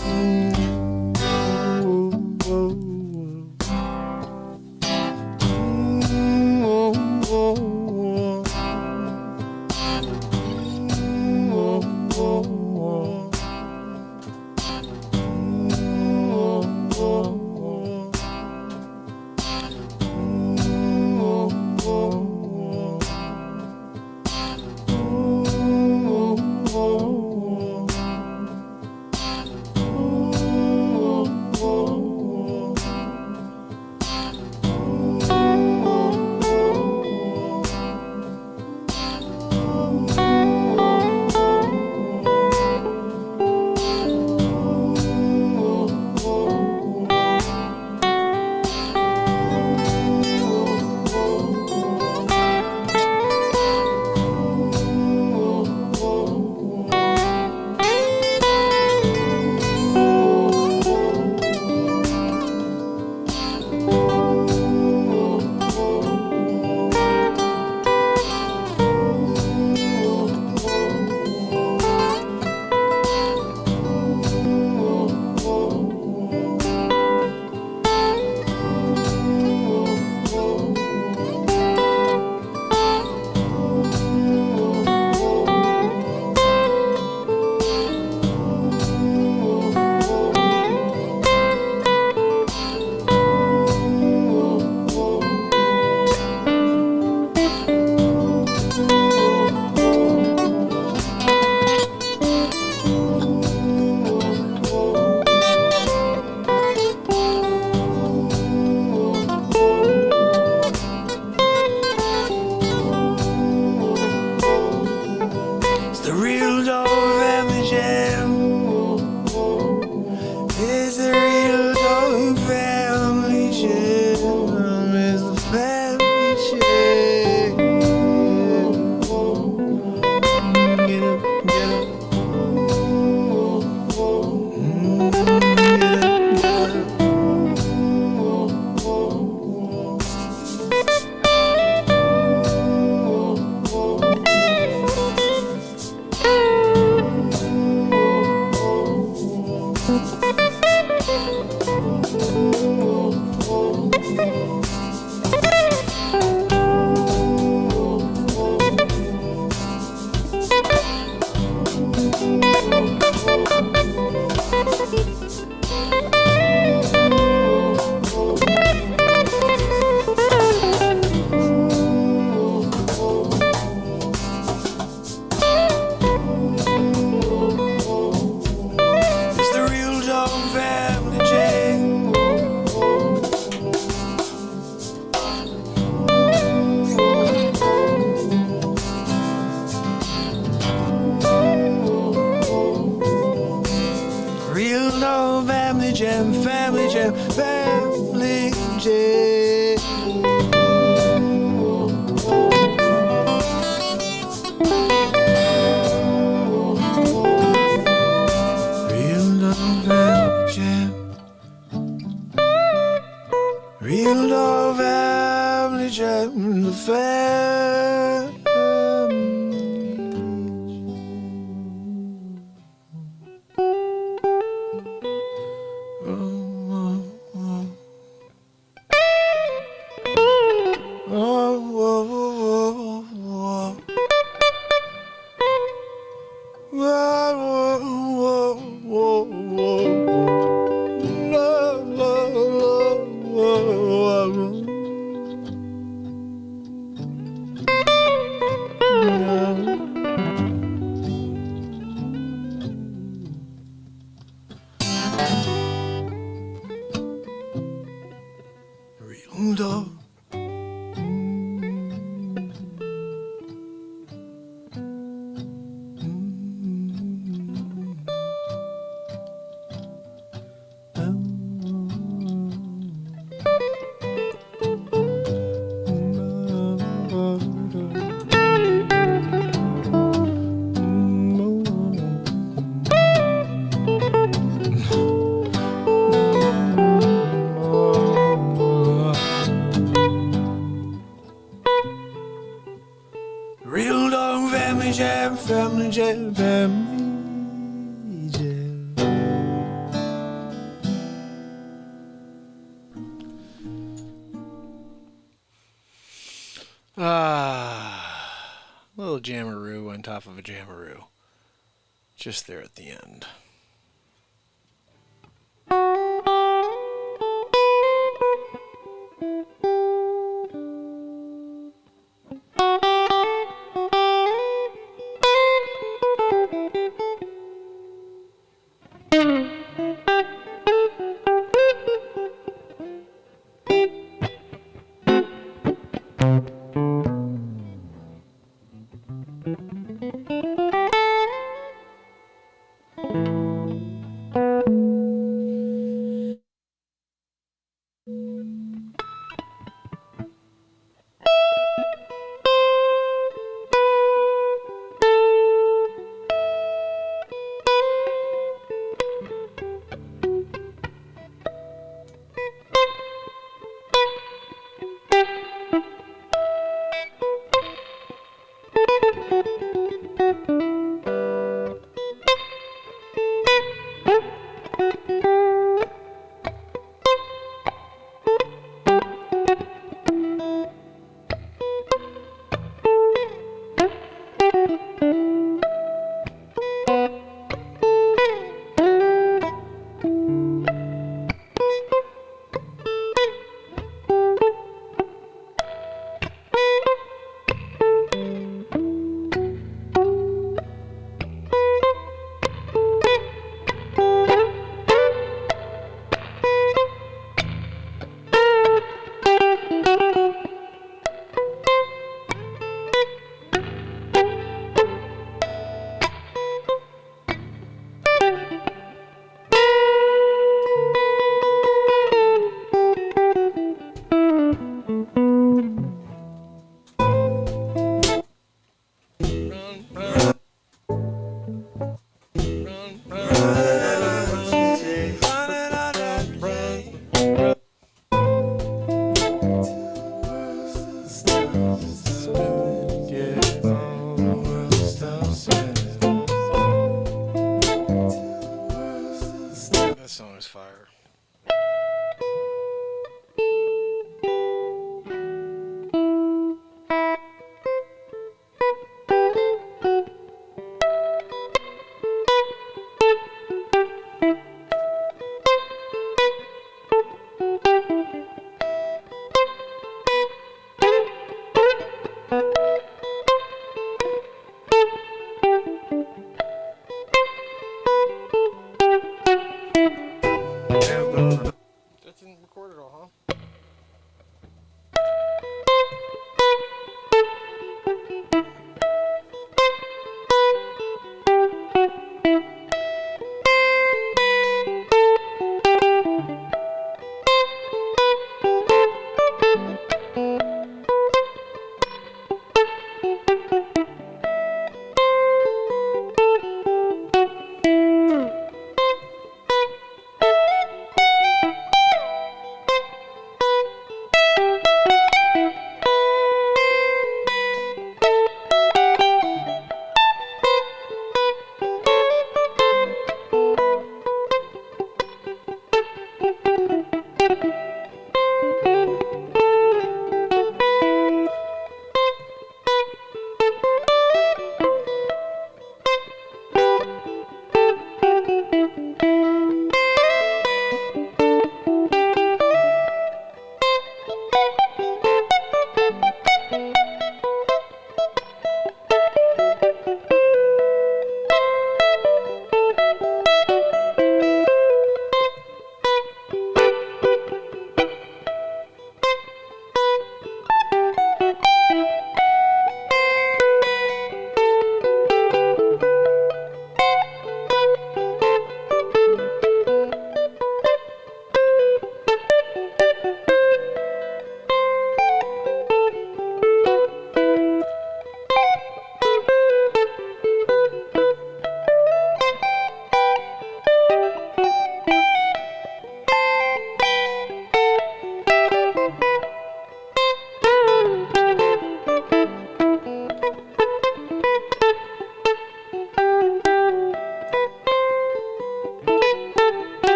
Little jammeroo on top of a jammeroo. Just there at the end.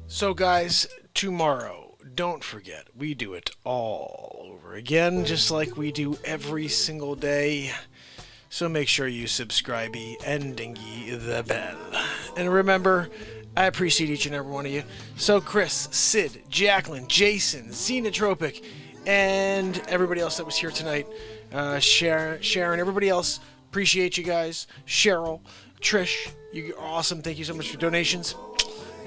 So guys, tomorrow, don't forget, we do it all over again, just like we do every single day. So make sure you subscribe and dingy the bell. And remember, I appreciate each and every one of you. So Chris, Sid, Jacqueline, Jason, Xenotropic, and everybody else that was here tonight, Sharon, everybody else, appreciate you guys. Cheryl, Trish, you're awesome. Thank you so much for donations.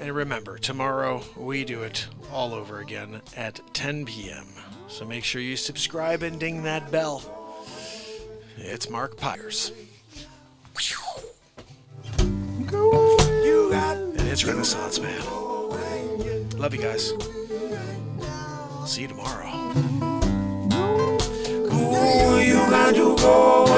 And remember, tomorrow we do it all over again at 10 p.m. So make sure you subscribe and ding that bell. It's Mark Pyers. And it's Renaissance Man. Love you guys. See you tomorrow. You got to go.